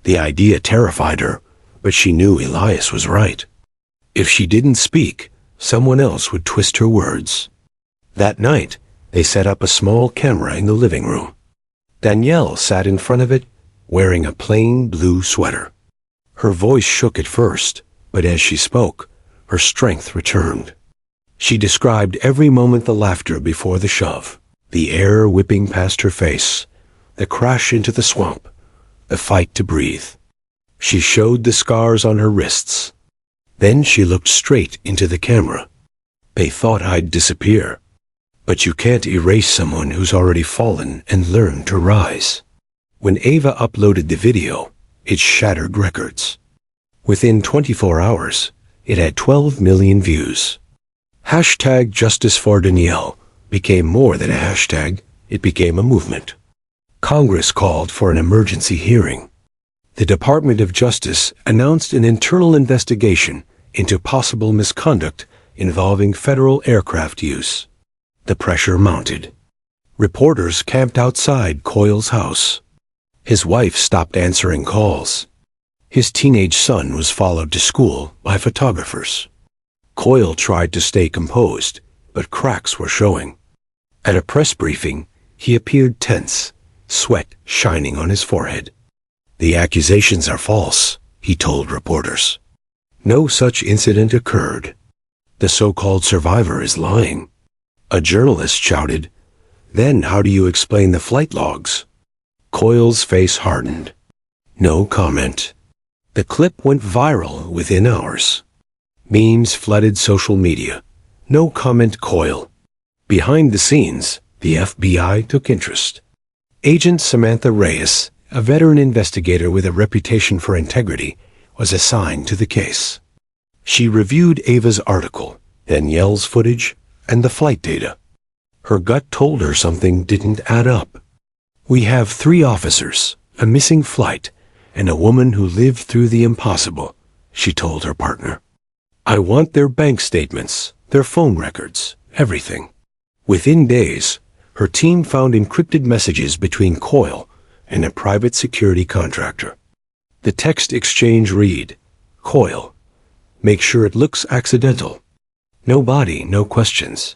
The idea terrified her, but she knew Elias was right. If she didn't speak, someone else would twist her words. That night, they set up a small camera in the living room. Danielle sat in front of it, wearing a plain blue sweater. Her voice shook at first, but as she spoke, her strength returned. She described every moment: the laughter before the shove, the air whipping past her face, the crash into the swamp, the fight to breathe. She showed the scars on her wrists. Then she looked straight into the camera. "They thought I'd disappear. But you can't erase someone who's already fallen and learned to rise." When Ava uploaded the video, It shattered records. Within 24 hours, it had 12 million views. Hashtag Justice for Danielle became more than a hashtag, it became a movement. Congress called for an emergency hearing. The Department of Justice announced an internal investigation into possible misconduct involving federal aircraft use. The pressure mounted. Reporters camped outside Coyle's house. His wife stopped answering calls. His teenage son was followed to school by photographers. Coyle tried to stay composed, but cracks were showing. At a press briefing, he appeared tense, sweat shining on his forehead. "The accusations are false," he told reporters. "No such incident occurred. The so-called survivor is lying." A journalist shouted, "Then how do you explain the flight logs?" Coyle's face hardened. No comment. The clip went viral within hours. Memes flooded social media. No comment Coyle. Behind the scenes, the FBI took interest. Agent Samantha Reyes, a veteran investigator with a reputation for integrity, was assigned to the case. She reviewed Ava's article, Danielle's footage, and the flight data. Her gut told her something didn't add up. "We have 3 officers, a missing flight, and a woman who lived through the impossible," she told her partner. "I want their bank statements, their phone records, everything." Within days, her team found encrypted messages between Coyle and a private security contractor. The text exchange read, "Coyle, make sure it looks accidental. No body, no questions.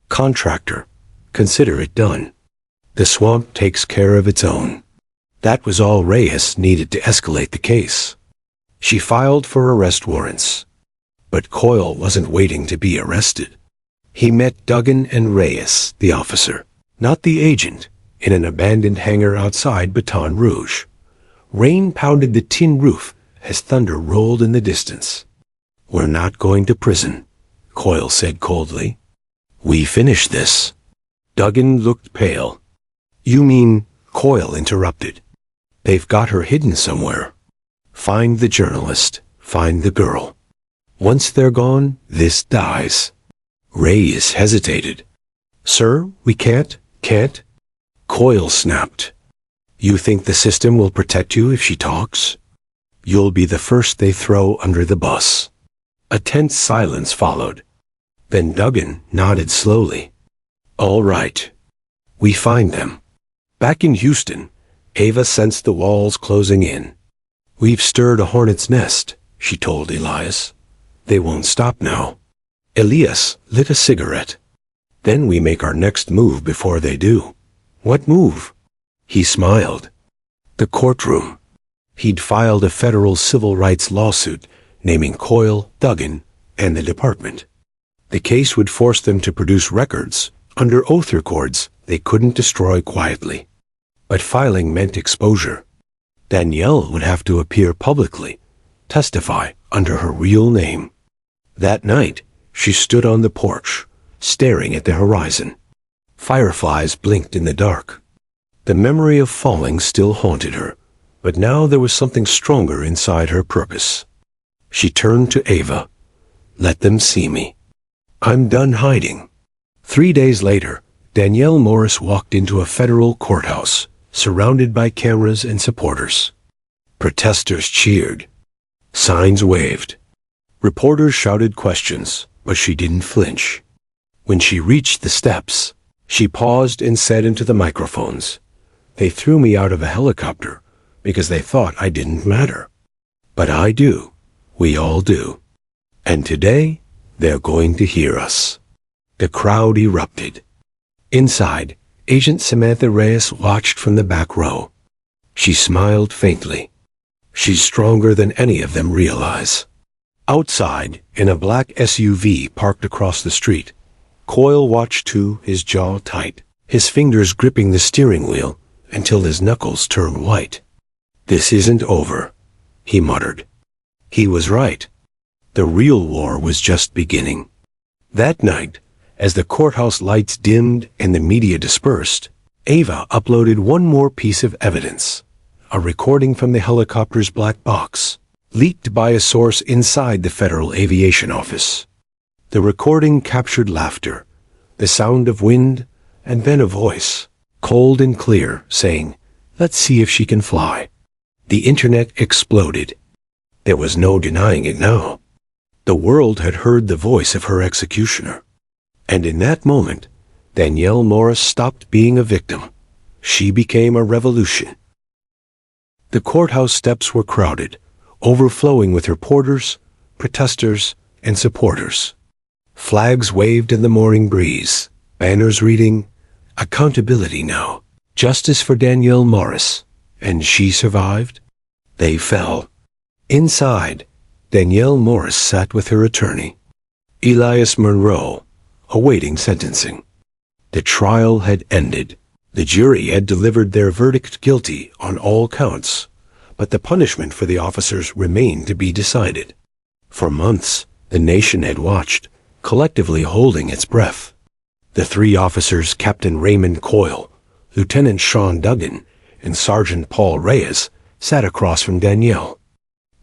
Contractor, consider it done. The swamp takes care of its own." That was all Reyes needed to escalate the case. She filed for arrest warrants. But Coyle wasn't waiting to be arrested. He met Duggan and Reyes, the officer, not the agent, in an abandoned hangar outside Baton Rouge. Rain pounded the tin roof as thunder rolled in the distance. "We're not going to prison," Coyle said coldly. "We finished this." Duggan looked pale. "You mean," Coyle interrupted. "They've got her hidden somewhere. Find the journalist, find the girl. Once they're gone, this dies." Reyes hesitated. "Sir, we can't. Coyle snapped. "You think the system will protect you if she talks? You'll be the first they throw under the bus." A tense silence followed. Then Duggan nodded slowly. "All right. We find them." Back in Houston, Ava sensed the walls closing in. "We've stirred a hornet's nest," she told Elias. "They won't stop now." Elias lit a cigarette. "Then we make our next move before they do." "What move?" He smiled. "The courtroom." He'd filed a federal civil rights lawsuit naming Coyle, Duggan, and the department. The case would force them to produce records under oath records they couldn't destroy quietly. But filing meant exposure. Danielle would have to appear publicly, testify under her real name. That night, she stood on the porch, staring at the horizon. Fireflies blinked in the dark. The memory of falling still haunted her, but now there was something stronger inside her purpose. She turned to Ava. "Let them see me. I'm done hiding." 3 days later, Danielle Morris walked into a federal courthouse, surrounded by cameras and supporters. Protesters cheered. Signs waved. Reporters shouted questions, but she didn't flinch. When she reached the steps, she paused and said into the microphones, "They threw me out of a helicopter because they thought I didn't matter. But I do. We all do. And today, they're going to hear us." The crowd erupted. Inside, Agent Samantha Reyes watched from the back row. She smiled faintly. She's stronger than any of them realize. Outside, in a black SUV parked across the street, Coyle watched too, his jaw tight, his fingers gripping the steering wheel until his knuckles turned white. "This isn't over," he muttered. He was right. The real war was just beginning. That night, as the courthouse lights dimmed and the media dispersed, Ava uploaded one more piece of evidence. a recording from the helicopter's black box, leaked by a source inside the Federal Aviation Office. The recording captured laughter, the sound of wind, and then a voice, cold and clear, saying, "Let's see if she can fly." The internet exploded. There was no denying it now. The world had heard the voice of her executioner. And in that moment, Danielle Morris stopped being a victim. She became a revolution. The courthouse steps were crowded, overflowing with reporters, protesters, and supporters. Flags waved in the morning breeze, banners reading, "Accountability now. Justice for Danielle Morris." And she survived? They fell. Inside, Danielle Morris sat with her attorney, Elias Monroe, awaiting sentencing. The trial had ended. The jury had delivered their verdict guilty on all counts, but the punishment for the officers remained to be decided. For months, the nation had watched, collectively holding its breath. The three officers, Captain Raymond Coyle, Lieutenant Sean Duggan, and Sergeant Paul Reyes, sat across from Danielle.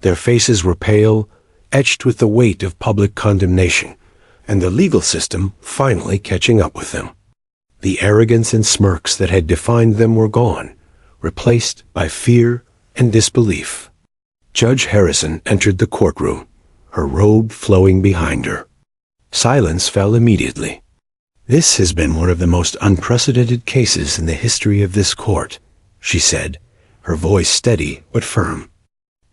Their faces were pale, etched with the weight of public condemnation, and the legal system finally catching up with them. The arrogance and smirks that had defined them were gone, replaced by fear and disbelief. Judge Harrison entered the courtroom, her robe flowing behind her. Silence fell immediately. "This has been one of the most unprecedented cases in the history of this court," she said, her voice steady but firm.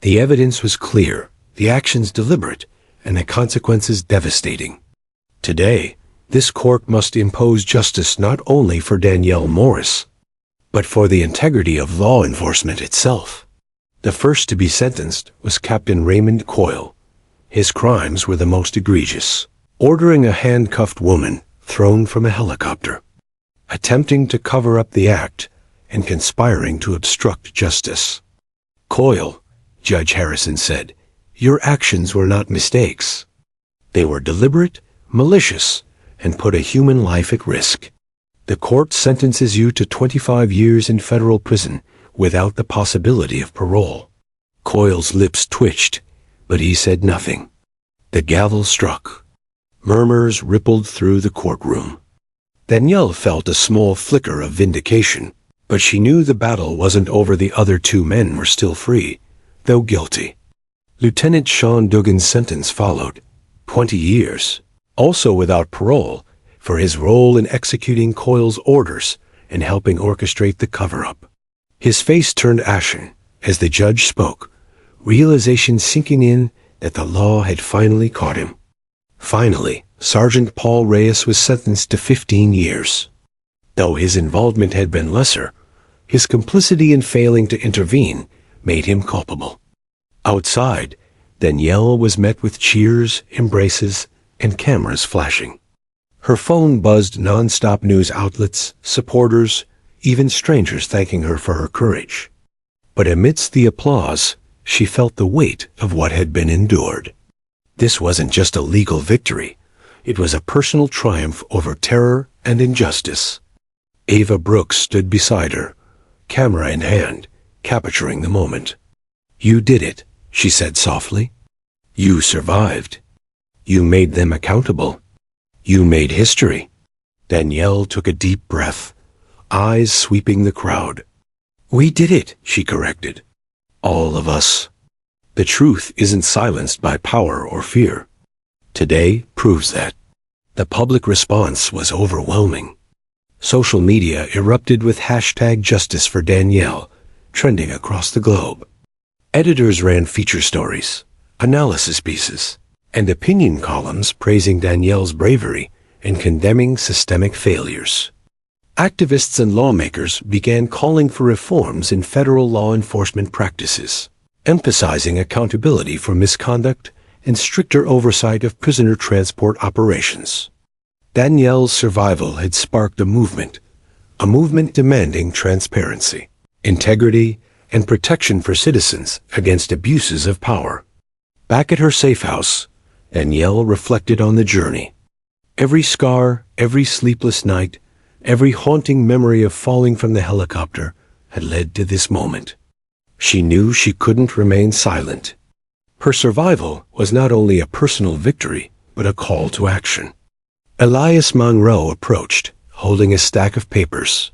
"The evidence was clear, the actions deliberate, and the consequences devastating. Today, this court must impose justice not only for Danielle Morris, but for the integrity of law enforcement itself." The first to be sentenced was Captain Raymond Coyle. His crimes were the most egregious: ordering a handcuffed woman thrown from a helicopter, attempting to cover up the act, and conspiring to obstruct justice. "Coyle," Judge Harrison said, "your actions were not mistakes. They were deliberate, malicious, and put a human life at risk. The court sentences you to 25 years in federal prison without the possibility of parole." Coyle's lips twitched, but he said nothing. The gavel struck. Murmurs rippled through the courtroom. Danielle felt a small flicker of vindication, but she knew the battle wasn't over. The other two men were still free, though guilty. Lieutenant Sean Duggan's sentence followed, 20 years, also without parole, for his role in executing Coyle's orders and helping orchestrate the cover-up. His face turned ashen as the judge spoke, realization sinking in that the law had finally caught him. Finally, Sergeant Paul Reyes was sentenced to 15 years. Though his involvement had been lesser, his complicity in failing to intervene made him culpable. Outside, Danielle was met with cheers, embraces, and cameras flashing. Her phone buzzed non-stop news outlets, supporters, even strangers thanking her for her courage. But amidst the applause, she felt the weight of what had been endured. This wasn't just a legal victory. It was a personal triumph over terror and injustice. Ava Brooks stood beside her, camera in hand, capturing the moment. "You did it," she said softly. "You survived. You made them accountable. You made history." Danielle took a deep breath, eyes sweeping the crowd. "We did it," she corrected. "All of us." The truth isn't silenced by power or fear. Today proves that. The public response was overwhelming. Social media erupted with #Justice for Danielle, trending across the globe. Editors ran feature stories, analysis pieces, and opinion columns praising Danielle's bravery and condemning systemic failures. Activists and lawmakers began calling for reforms in federal law enforcement practices, emphasizing accountability for misconduct and stricter oversight of prisoner transport operations. Danielle's survival had sparked a movement demanding transparency, integrity, and protection for citizens against abuses of power. Back at her safe house, Danielle reflected on the journey. Every scar, every sleepless night, every haunting memory of falling from the helicopter had led to this moment. She knew she couldn't remain silent. Her survival was not only a personal victory, but a call to action. Elias Monroe approached, holding a stack of papers.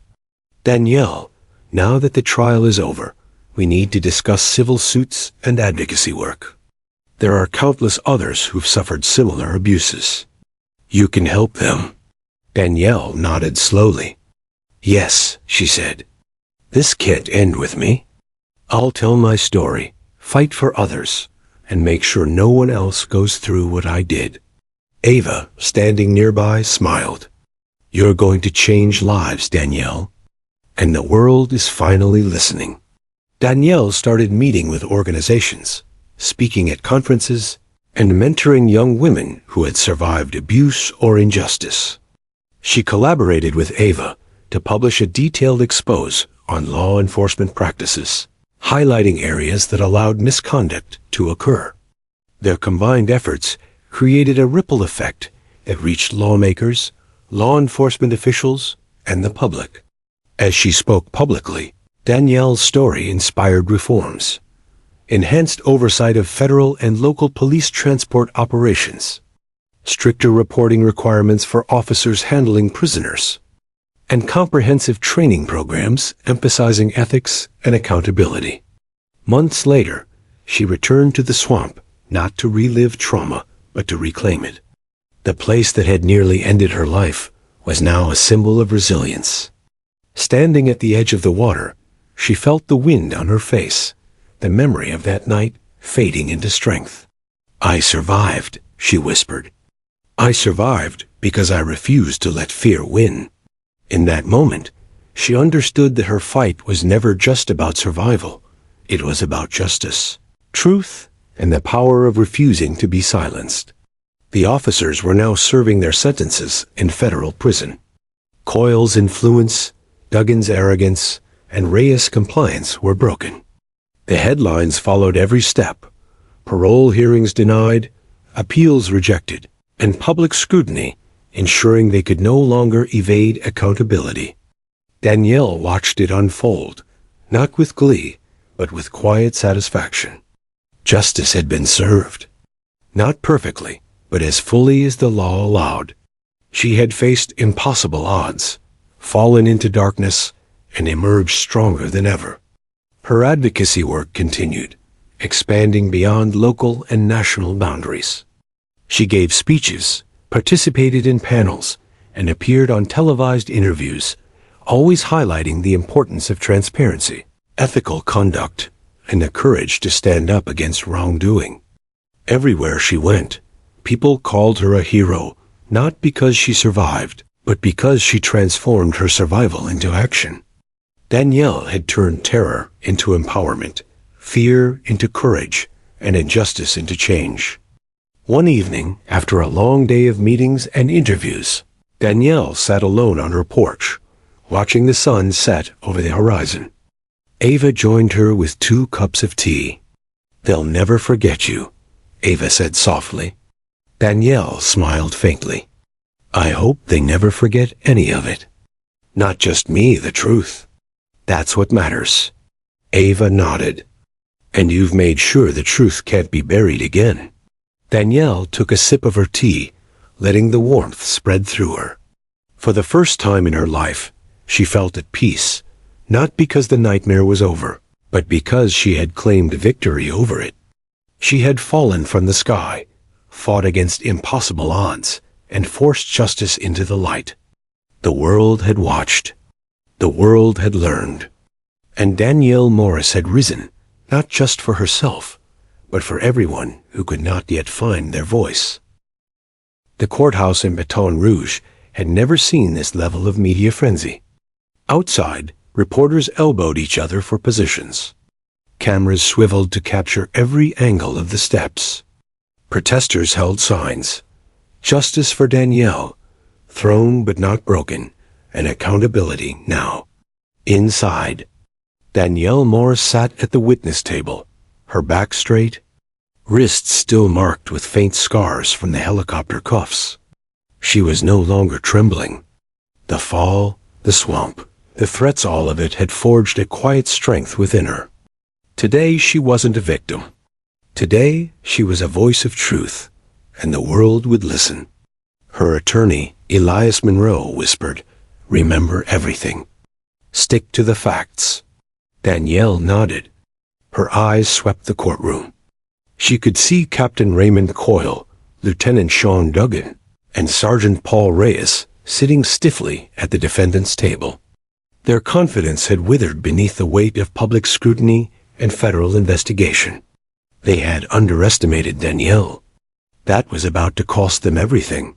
"Danielle, now that the trial is over, we need to discuss civil suits and advocacy work. There are countless others who've suffered similar abuses. You can help them." Danielle nodded slowly. "Yes," she said. "This can't end with me. I'll tell my story, fight for others, and make sure no one else goes through what I did." Ava, standing nearby, smiled. "You're going to change lives, Danielle. And the world is finally listening." Danielle started meeting with organizations, speaking at conferences, and mentoring young women who had survived abuse or injustice. She collaborated with Ava to publish a detailed expose on law enforcement practices, highlighting areas that allowed misconduct to occur. Their combined efforts created a ripple effect that reached lawmakers, law enforcement officials, and the public. As she spoke publicly, Danielle's story inspired reforms, enhanced oversight of federal and local police transport operations, stricter reporting requirements for officers handling prisoners, and comprehensive training programs emphasizing ethics and accountability. Months later, she returned to the swamp, not to relive trauma, but to reclaim it. The place that had nearly ended her life was now a symbol of resilience. Standing at the edge of the water, she felt the wind on her face, the memory of that night fading into strength. "I survived," she whispered. "I survived because I refused to let fear win." In that moment, she understood that her fight was never just about survival. It was about justice, truth, and the power of refusing to be silenced. The officers were now serving their sentences in federal prison. Coyle's influence, Duggan's arrogance, and Reyes' compliance were broken. The headlines followed every step: parole hearings denied, appeals rejected, and public scrutiny, ensuring they could no longer evade accountability. Danielle watched it unfold, not with glee, but with quiet satisfaction. Justice had been served. Not perfectly, but as fully as the law allowed. She had faced impossible odds, fallen into darkness, and emerged stronger than ever. Her advocacy work continued, expanding beyond local and national boundaries. She gave speeches, participated in panels, and appeared on televised interviews, always highlighting the importance of transparency, ethical conduct, and the courage to stand up against wrongdoing. Everywhere she went, people called her a hero, not because she survived, but because she transformed her survival into action. Danielle had turned terror into empowerment, fear into courage, and injustice into change. One evening, after a long day of meetings and interviews, Danielle sat alone on her porch, watching the sun set over the horizon. Ava joined her with 2 cups of tea. "They'll never forget you," Ava said softly. Danielle smiled faintly. "I hope they never forget any of it. Not just me, the truth. That's what matters." Ava nodded. "And you've made sure the truth can't be buried again." Danielle took a sip of her tea, letting the warmth spread through her. For the first time in her life, she felt at peace, not because the nightmare was over, but because she had claimed victory over it. She had fallen from the sky, fought against impossible odds, and forced justice into the light. The world had watched. The world had learned. And Danielle Morris had risen, not just for herself, but for everyone who could not yet find their voice. The courthouse in Baton Rouge had never seen this level of media frenzy. Outside, reporters elbowed each other for positions. Cameras swiveled to capture every angle of the steps. Protesters held signs: "Justice for Danielle, throne but not broken, and accountability now." Inside, Danielle Morris sat at the witness table, her back straight, wrists still marked with faint scars from the helicopter cuffs. She was no longer trembling. The fall, the swamp, the threats, all of it had forged a quiet strength within her. Today she wasn't a victim. Today she was a voice of truth, and the world would listen. Her attorney, Elias Monroe, whispered, "Remember everything. Stick to the facts." Danielle nodded. Her eyes swept the courtroom. She could see Captain Raymond Coyle, Lieutenant Sean Duggan, and Sergeant Paul Reyes sitting stiffly at the defendant's table. Their confidence had withered beneath the weight of public scrutiny and federal investigation. They had underestimated Danielle. That was about to cost them everything.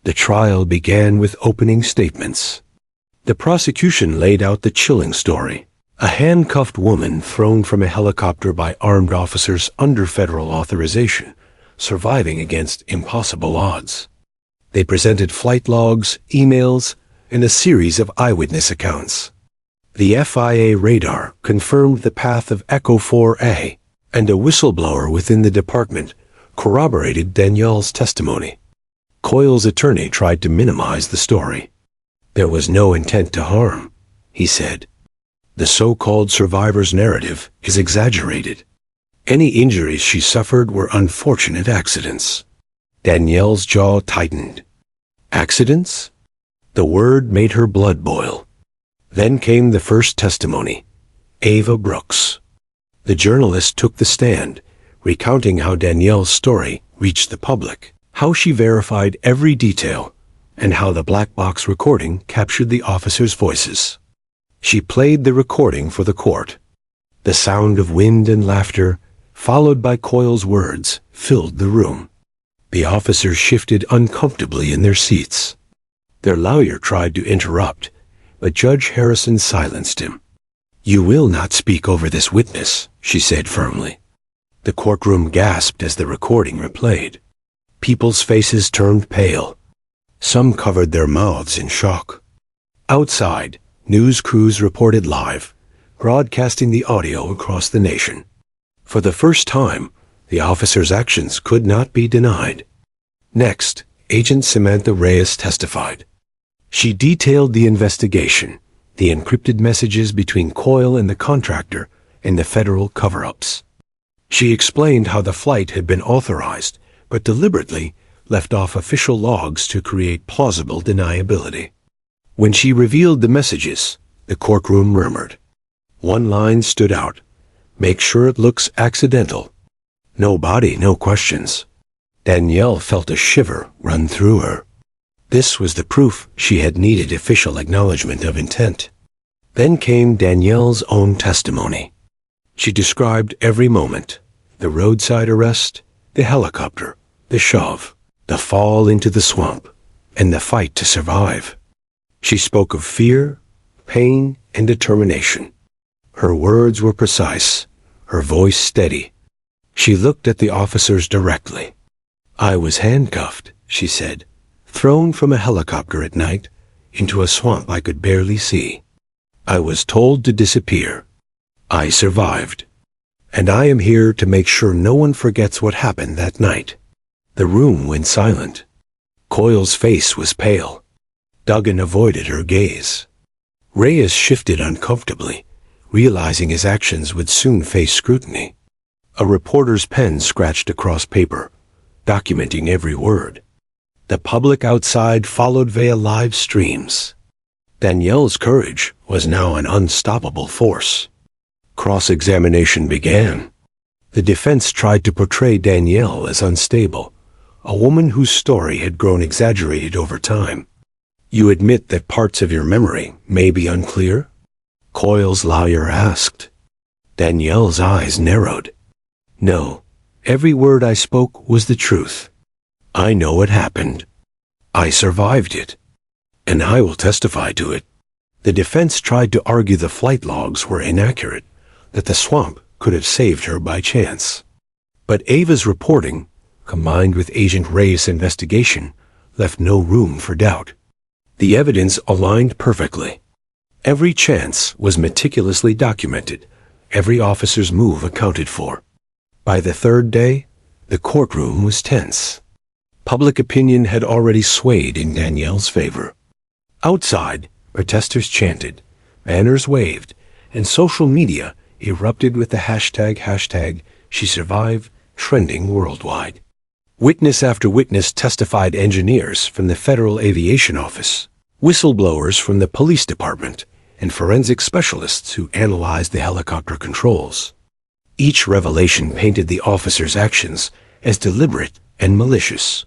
The trial began with opening statements. The prosecution laid out the chilling story. A handcuffed woman thrown from a helicopter by armed officers under federal authorization, surviving against impossible odds. They presented flight logs, emails, and a series of eyewitness accounts. The FIA radar confirmed the path of Echo 4A, and a whistleblower within the department corroborated Danielle's testimony. Coyle's attorney tried to minimize the story. "There was no intent to harm," he said. "The so-called survivor's narrative is exaggerated. Any injuries she suffered were unfortunate accidents." Danielle's jaw tightened. Accidents? The word made her blood boil. Then came the first testimony, Ava Brooks. The journalist took the stand, recounting how Danielle's story reached the public, how she verified every detail, and how the black box recording captured the officers' voices. She played the recording for the court. The sound of wind and laughter, followed by Coyle's words, filled the room. The officers shifted uncomfortably in their seats. Their lawyer tried to interrupt, but Judge Harrison silenced him. "You will not speak over this witness," she said firmly. The courtroom gasped as the recording replayed. People's faces turned pale. Some covered their mouths in shock. Outside, news crews reported live, broadcasting the audio across the nation. For the first time, the officers' actions could not be denied. Next, Agent Samantha Reyes testified. She detailed the investigation, the encrypted messages between Coyle and the contractor, and the federal cover-ups. She explained how the flight had been authorized, but deliberately left off official logs to create plausible deniability. When she revealed the messages, the courtroom murmured. One line stood out, "Make sure it looks accidental." No body, no questions. Danielle felt a shiver run through her. This was the proof she had needed official acknowledgement of intent. Then came Danielle's own testimony. She described every moment, the roadside arrest, the helicopter, the shove, the fall into the swamp, and the fight to survive. She spoke of fear, pain, and determination. Her words were precise, her voice steady. She looked at the officers directly. "I was handcuffed," she said, "thrown from a helicopter at night into a swamp I could barely see. I was told to disappear. I survived. And I am here to make sure no one forgets what happened that night." The room went silent. Coyle's face was pale. Duggan avoided her gaze. Reyes shifted uncomfortably, realizing his actions would soon face scrutiny. A reporter's pen scratched across paper, documenting every word. The public outside followed via live streams. Danielle's courage was now an unstoppable force. Cross-examination began. The defense tried to portray Danielle as unstable, a woman whose story had grown exaggerated over time. "You admit that parts of your memory may be unclear?" Coyle's lawyer asked. Danielle's eyes narrowed. "No, every word I spoke was the truth. I know what happened. I survived it. And I will testify to it." The defense tried to argue the flight logs were inaccurate, that the swamp could have saved her by chance. But Ava's reporting, combined with Agent Reyes' investigation, left no room for doubt. The evidence aligned perfectly. Every chance was meticulously documented, every officer's move accounted for. By the third day, the courtroom was tense. Public opinion had already swayed in Danielle's favor. Outside, protesters chanted, banners waved, and social media erupted with the hashtag she survived, trending worldwide. Witness after witness testified: engineers from the Federal Aviation Office, whistleblowers from the police department, and forensic specialists who analyzed the helicopter controls. Each revelation painted the officer's actions as deliberate and malicious.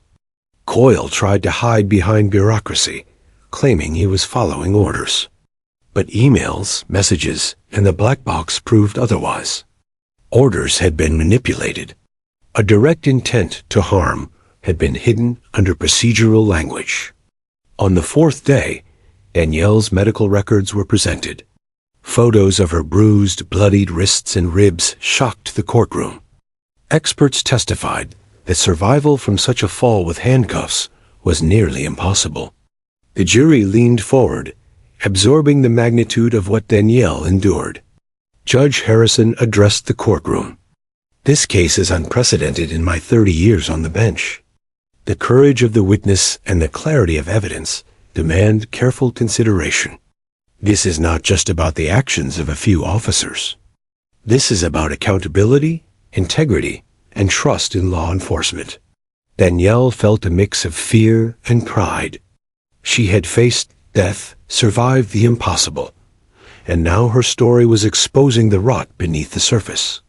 Coyle tried to hide behind bureaucracy, claiming he was following orders. But emails, messages, and the black box proved otherwise. Orders had been manipulated. A direct intent to harm had been hidden under procedural language. On the fourth day, Danielle's medical records were presented. Photos of her bruised, bloodied wrists and ribs shocked the courtroom. Experts testified that survival from such a fall with handcuffs was nearly impossible. The jury leaned forward, absorbing the magnitude of what Danielle endured. Judge Harrison addressed the courtroom. "This case is unprecedented in my 30 years on the bench. The courage of the witness and the clarity of evidence demand careful consideration. This is not just about the actions of a few officers. This is about accountability, integrity, and trust in law enforcement." Danielle felt a mix of fear and pride. She had faced death, survived the impossible, and now her story was exposing the rot beneath the surface.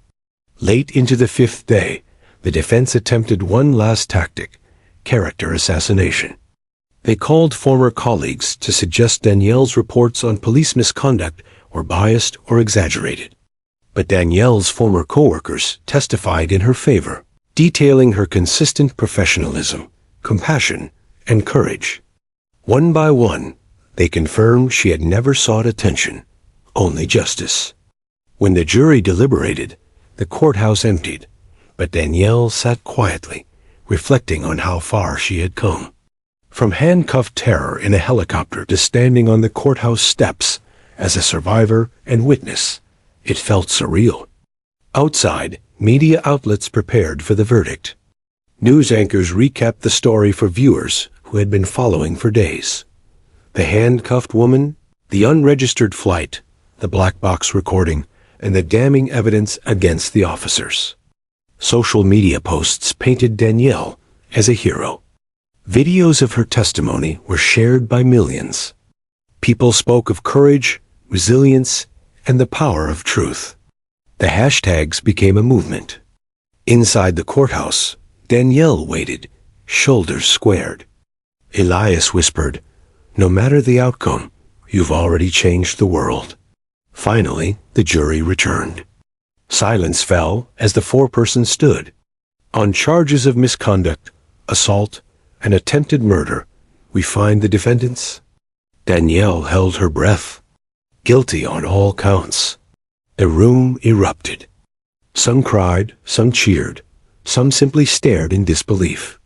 Late into the fifth day, the defense attempted one last tactic: character assassination. They called former colleagues to suggest Danielle's reports on police misconduct were biased or exaggerated. But Danielle's former coworkers testified in her favor, detailing her consistent professionalism, compassion, and courage. One by one, they confirmed she had never sought attention, only justice. When the jury deliberated, the courthouse emptied, but Danielle sat quietly, reflecting on how far she had come. From handcuffed terror in a helicopter to standing on the courthouse steps as a survivor and witness, it felt surreal. Outside, media outlets prepared for the verdict. News anchors recapped the story for viewers who had been following for days. The handcuffed woman, the unregistered flight, the black box recording, and the damning evidence against the officers. Social media posts painted Danielle as a hero. Videos of her testimony were shared by millions. People spoke of courage, resilience, and the power of truth. The hashtags became a movement. Inside the courthouse, Danielle waited, shoulders squared. Elias whispered, "No matter the outcome, you've already changed the world." Finally, the jury returned. Silence fell as the foreperson stood. On charges of misconduct, assault, and attempted murder, we find the defendants. Danielle held her breath. Guilty on all counts. The room erupted. Some cried, some cheered, some simply stared in disbelief.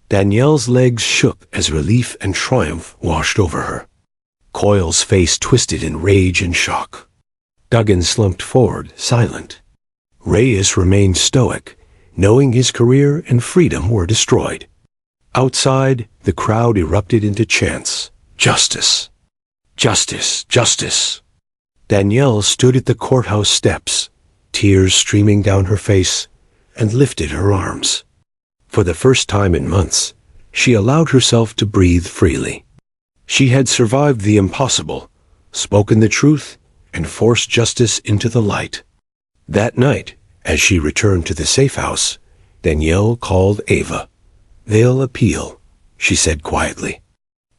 Danielle's legs shook as relief and triumph washed over her. Coyle's face twisted in rage and shock. Duggan slumped forward, silent. Reyes remained stoic, knowing his career and freedom were destroyed. Outside, the crowd erupted into chants. Justice! Justice! Justice! Danielle stood at the courthouse steps, tears streaming down her face, and lifted her arms. For the first time in months, she allowed herself to breathe freely. She had survived the impossible, spoken the truth, and forced justice into the light. That night, as she returned to the safe house, Danielle called Ava. "They'll appeal," she said quietly.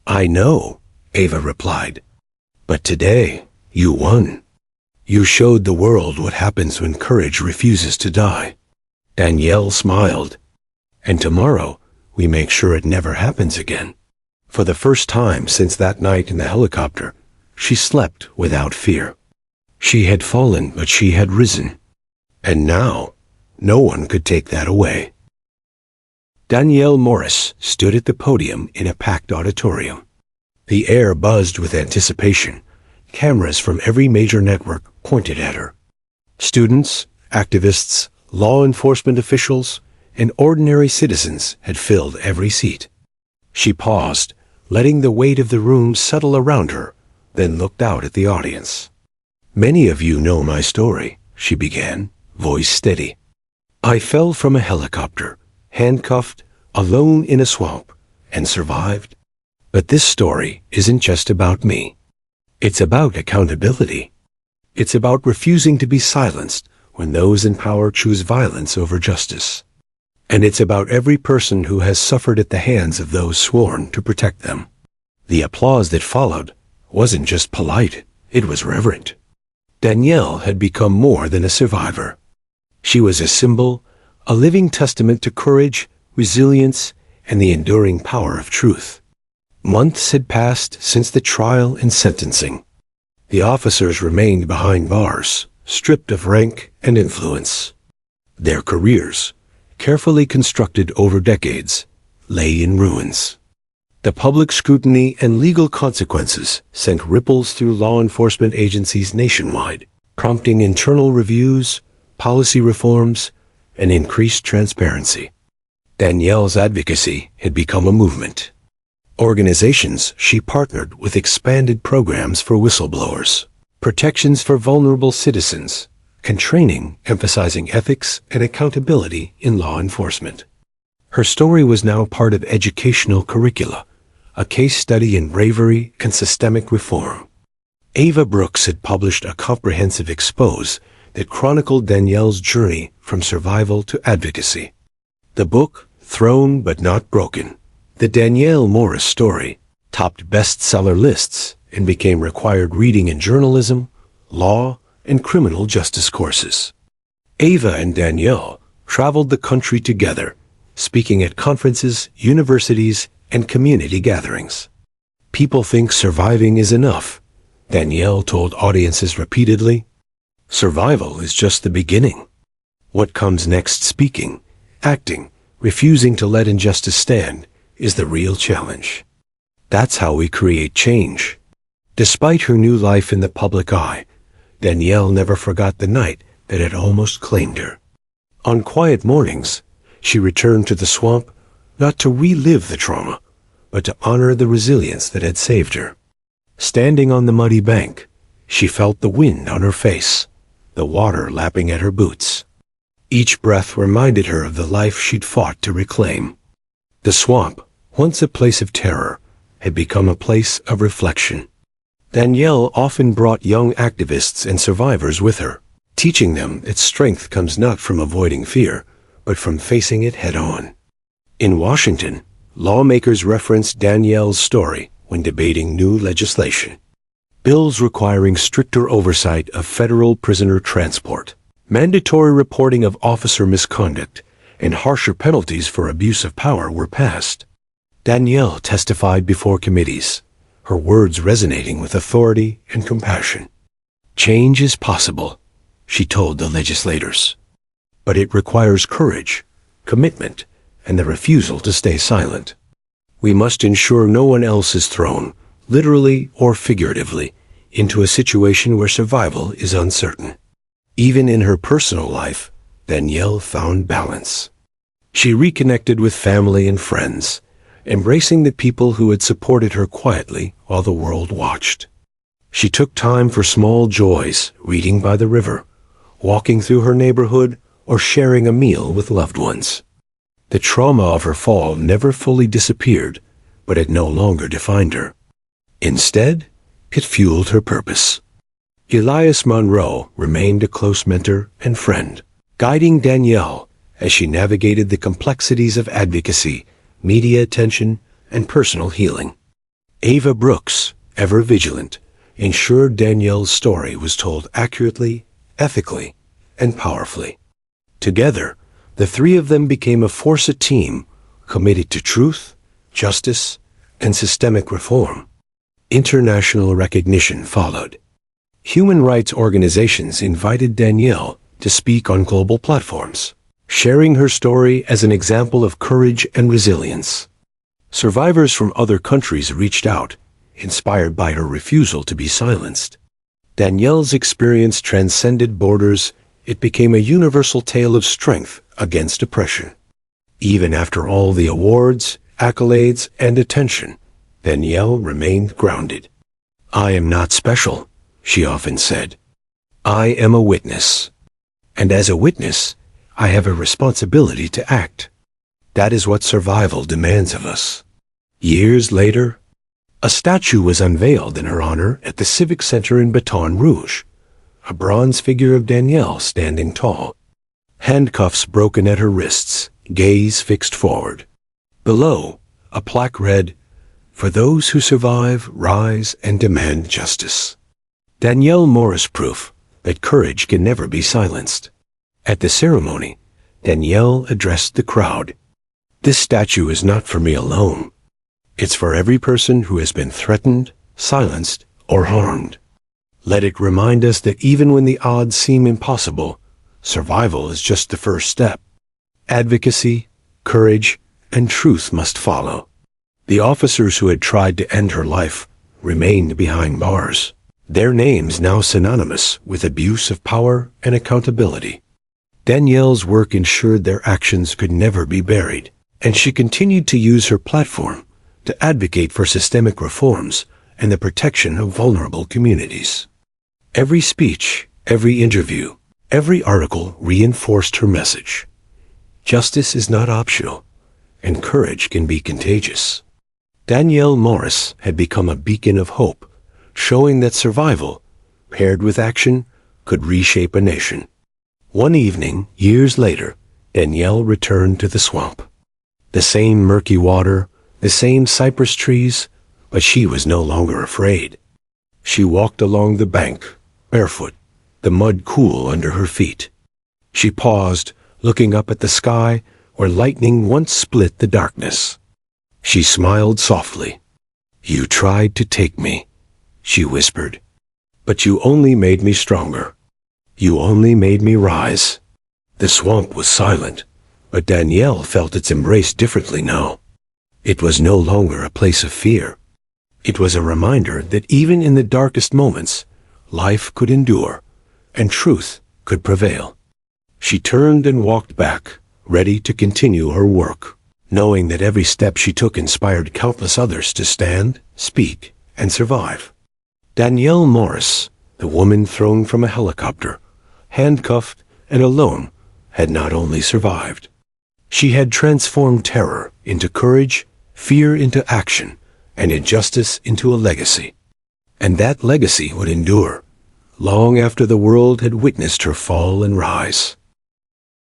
"I know," Ava replied. "But today, you won. You showed the world what happens when courage refuses to die." Danielle smiled. "And tomorrow, we make sure it never happens again." For the first time since that night in the helicopter, she slept without fear. She had fallen, but she had risen. And now, no one could take that away. Danielle Morris stood at the podium in a packed auditorium. The air buzzed with anticipation. Cameras from every major network pointed at her. Students, activists, law enforcement officials, and ordinary citizens had filled every seat. She paused, letting the weight of the room settle around her, then looked out at the audience. "Many of you know my story, she began, voice steady. I fell from a helicopter, handcuffed, alone in a swamp, and survived. But this story isn't just about me. It's about accountability. It's about refusing to be silenced when those in power choose violence over justice. And it's about every person who has suffered at the hands of those sworn to protect them. The applause that followed wasn't just polite, it was reverent. Danielle had become more than a survivor. She was a symbol, a living testament to courage, resilience, and the enduring power of truth. Months had passed since the trial and sentencing. The officers remained behind bars, stripped of rank and influence. Their careers, carefully constructed over decades, lay in ruins. The public scrutiny and legal consequences sent ripples through law enforcement agencies nationwide, prompting internal reviews, policy reforms, and increased transparency. Danielle's advocacy had become a movement. Organizations she partnered with expanded programs for whistleblowers, protections for vulnerable citizens, and training emphasizing ethics and accountability in law enforcement. Her story was now part of educational curricula, a case study in bravery and systemic reform. Ava Brooks had published a comprehensive expose that chronicled Danielle's journey from survival to advocacy. The book, Thrown But Not Broken, the Danielle Morris story, topped bestseller lists and became required reading in journalism, law, and criminal justice courses. Ava and Danielle traveled the country together, speaking at conferences, universities, and community gatherings. People think surviving is enough, Danielle told audiences repeatedly. Survival is just the beginning. What comes next, speaking, acting, refusing to let injustice stand, is the real challenge. That's how we create change. Despite her new life in the public eye, Danielle never forgot the night that had almost claimed her. On quiet mornings, she returned to the swamp not to relive the trauma, but to honor the resilience that had saved her. Standing on the muddy bank, she felt the wind on her face, the water lapping at her boots. Each breath reminded her of the life she'd fought to reclaim. The swamp, once a place of terror, had become a place of reflection. Danielle often brought young activists and survivors with her, teaching them that strength comes not from avoiding fear, but from facing it head-on. In Washington, lawmakers referenced Danielle's story when debating new legislation. Bills requiring stricter oversight of federal prisoner transport, mandatory reporting of officer misconduct, and harsher penalties for abuse of power were passed. Danielle testified before committees, her words resonating with authority and compassion. Change is possible, she told the legislators. But it requires courage, commitment, and the refusal to stay silent. We must ensure no one else is thrown, literally or figuratively, into a situation where survival is uncertain. Even in her personal life, Danielle found balance. She reconnected with family and friends, embracing the people who had supported her quietly while the world watched. She took time for small joys, reading by the river, walking through her neighborhood, or sharing a meal with loved ones. The trauma of her fall never fully disappeared, but it no longer defined her. Instead, it fueled her purpose. Elias Monroe remained a close mentor and friend, guiding Danielle as she navigated the complexities of advocacy, media attention, and personal healing. Ava Brooks, ever vigilant, ensured Danielle's story was told accurately, ethically, and powerfully. Together, the three of them became a force, a team committed to truth, justice, and systemic reform. International recognition followed. Human rights organizations invited Danielle to speak on global platforms, sharing her story as an example of courage and resilience. Survivors from other countries reached out, inspired by her refusal to be silenced. Danielle's experience transcended borders. It became a universal tale of strength against oppression. Even after all the awards, accolades, and attention, Danielle remained grounded. "I am not special," she often said. "I am a witness, And as a witness, I have a responsibility to act. That is what survival demands of us. Years later, a statue was unveiled in her honor at the Civic Center in Baton Rouge, a bronze figure of Danielle standing tall, handcuffs broken at her wrists, gaze fixed forward. Below, a plaque read, "For those who survive, rise and demand justice." Danielle Morris proof that courage can never be silenced. At the ceremony, Danielle addressed the crowd. "This statue is not for me alone. It's for every person who has been threatened, silenced, or harmed. Let it remind us that even when the odds seem impossible, survival is just the first step. Advocacy, courage, and truth must follow." The officers who had tried to end her life remained behind bars, their names now synonymous with abuse of power and accountability. Danielle's work ensured their actions could never be buried, and she continued to use her platform to advocate for systemic reforms and the protection of vulnerable communities. Every speech, every interview, every article reinforced her message. Justice is not optional, and courage can be contagious. Danielle Morris had become a beacon of hope, showing that survival, paired with action, could reshape a nation. One evening, years later, Danielle returned to the swamp. The same murky water, the same cypress trees, but she was no longer afraid. She walked along the bank, barefoot, the mud cool under her feet. She paused, looking up at the sky where lightning once split the darkness. She smiled softly. "You tried to take me," she whispered, "but you only made me stronger. You only made me rise." The swamp was silent, but Danielle felt its embrace differently now. It was no longer a place of fear. It was a reminder that even in the darkest moments, life could endure, and truth could prevail. She turned and walked back, ready to continue her work, knowing that every step she took inspired countless others to stand, speak, and survive. Danielle Morris, the woman thrown from a helicopter, handcuffed and alone, had not only survived. She had transformed terror into courage, fear into action, and injustice into a legacy. And that legacy would endure, long after the world had witnessed her fall and rise.